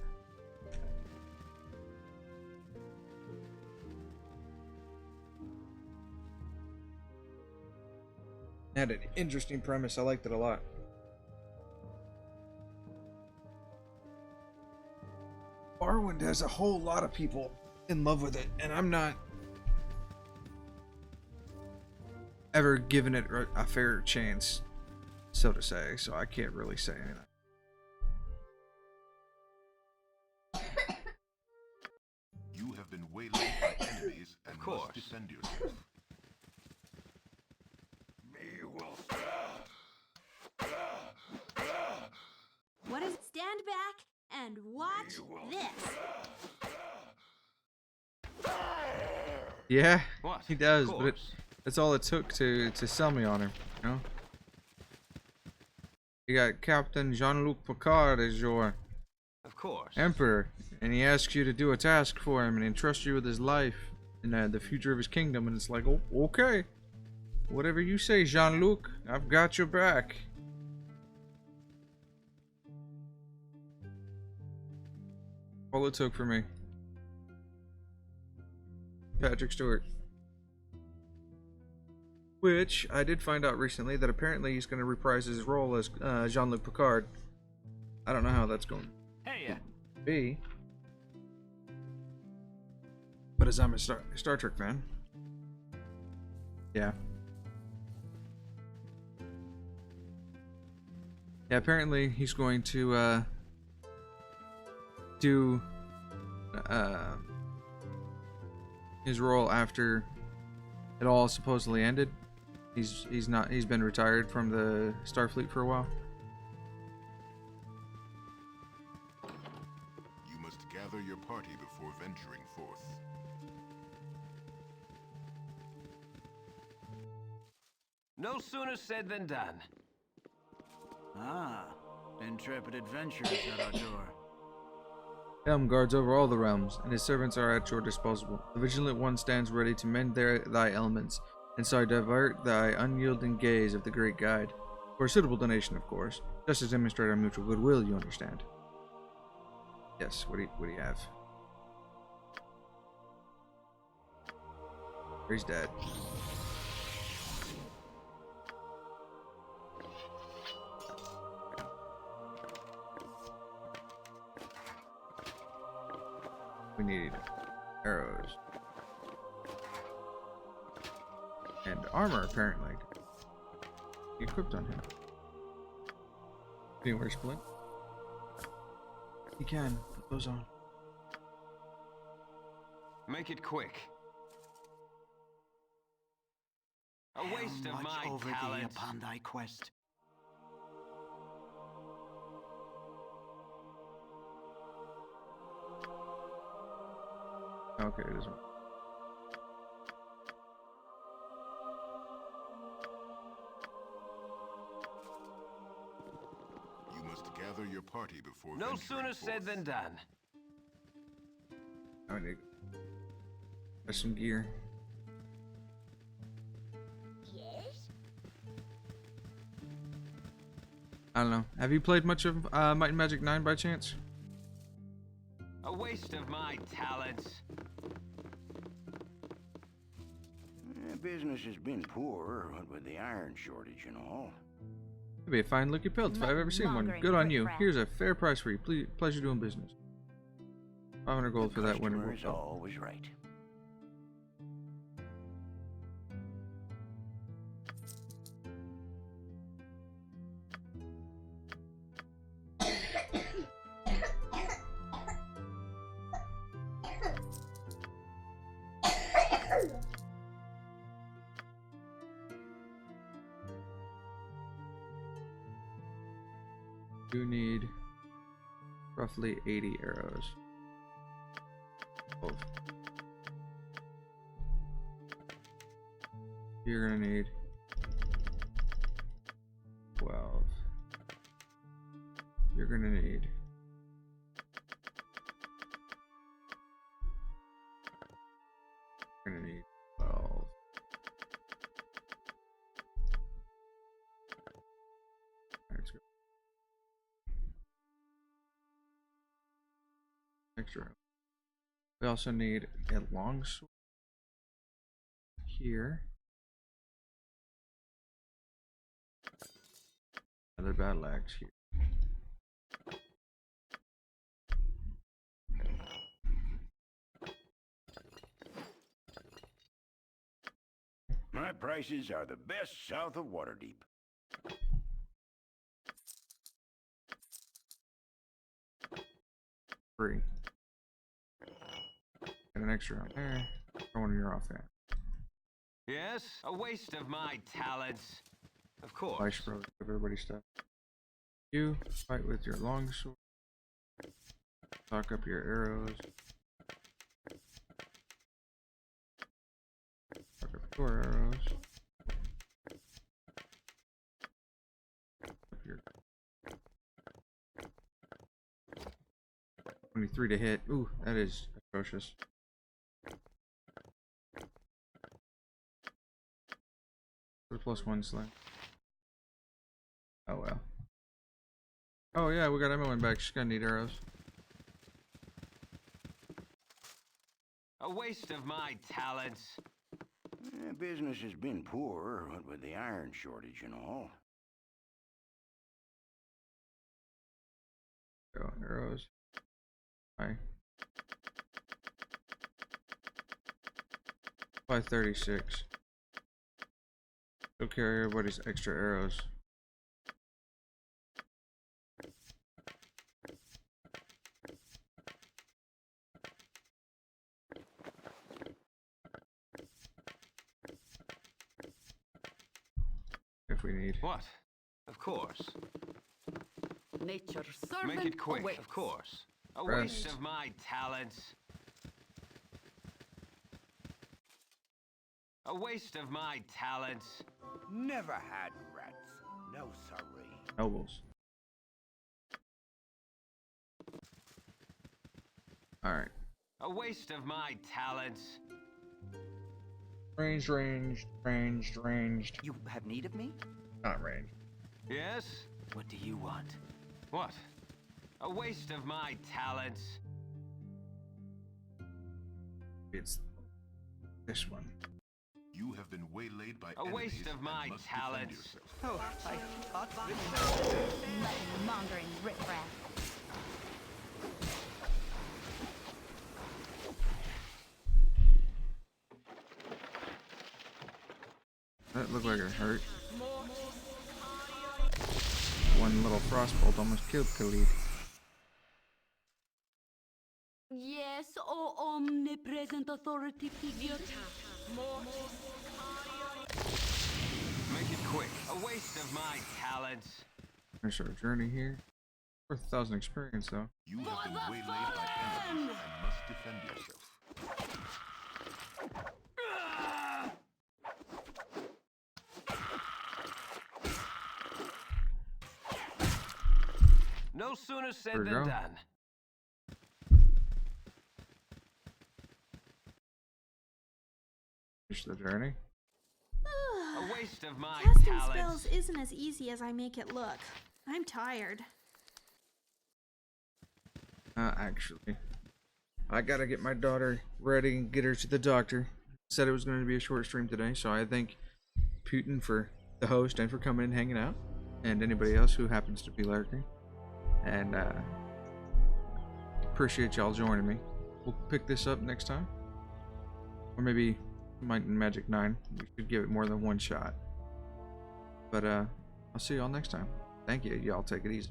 Had an interesting premise. I liked it a lot. Morrowind has a whole lot of people in love with it, and I'm not ever given it a fair chance, so to say, so I can't really say anything. You have been waylaid by enemies and Of course. must defend yourself. Me will. What is stand back and watch this? Yeah, What? he does, Of but course. that's all it took to sell me on him, you know? You got Captain Jean-Luc Picard as your Of course. Emperor, and he asks you to do a task for him and entrust you with his life and the future of his kingdom, and it's like, oh, okay. Whatever you say, Jean-Luc, I've got your back. All it took for me. Patrick Stewart. Which, I did find out recently that apparently he's going to reprise his role as Jean-Luc Picard. I don't know how that's going Hey, to be. But as I'm a Star Trek fan. Yeah. Yeah, apparently he's going to do his role after it all supposedly ended. He's been retired from the Starfleet for a while. You must gather your party before venturing forth. No sooner said than done. Ah, Intrepid adventurers at our door. Helm guards over all the realms, and his servants are at your disposal. The vigilant one stands ready to mend thy ailments, and so divert thy unyielding gaze of the great guide. For a suitable donation, of course. Just to demonstrate our mutual goodwill, you understand. Yes, what do you have? He's dead. We need arrows. And armor, apparently. Equipped on him. Can you wear splint? You can. Put those on. Make it quick. A waste How of much my over thee talents. upon thy quest. Okay, it doesn't. You must gather your party before No venturing sooner said forth. than done. I need some gear. Yes? I don't know. Have you played much of Might and Magic 9 by chance? A waste of my talents. Business has been poor, what with the iron shortage and all. It'd be a fine looking pelt if I've ever seen one. Good on you. Here's a fair price for you. Pleasure doing business. 500 gold for that winter Customer boot. is always right. You need roughly 80 arrows. Both. You're gonna need 12. You're gonna need You're gonna need 12. Let's go. Extra. We also need a long sword here. Another battle axe here. My prices are the best south of Waterdeep. Free. Get an extra on there. Throw one in your offhand. Yes, a waste of my talents. Of course. Vice Bros. Everybody's stuff. You fight with your longsword. Stock up your arrows. Stock up your arrows. Up your 23 to hit. Ooh, that is atrocious. +1 slam. Oh well. Oh yeah, we got Emily back. She's gonna need arrows. A waste of my talents. Business has been poor, what with the iron shortage and all. Go arrows. Hi. 536. Go carry everybody's extra arrows. If we need. What? Of course. Nature's servant Make it quick. awaits. Of course. A Rest. waste of my talents. A waste of my talents. Never had rats. No sorry. Nobles. Alright. A waste of my talents. Ranged. You have need of me? Not ranged. Yes? What do you want? What? A waste of my talents. It's this one. You have been waylaid by A waste of my must defend talents. yourself. Oh, I thought this... Mongering riffraff. That looked like it hurt. One little frostbolt almost killed Khalid. Yes, oh omnipresent authority figure. Make it quick. A waste of my talents. Finish our journey here. 4,000 experience though. You have been waylaid by enemies and must defend yourself. No sooner said There we than go. done. Finish the journey. A waste of my Casting talents. spells isn't as easy as I make it look. I'm tired. Actually, I gotta get my daughter ready and get her to the doctor. Said it was going to be a short stream today, so I thank Putin for the host and for coming and hanging out, and anybody else who happens to be lurking. And appreciate y'all joining me. We'll pick this up next time, or maybe Might and Magic 9. We should give it more than one shot. But I'll see y'all next time. Thank you. Y'all take it easy.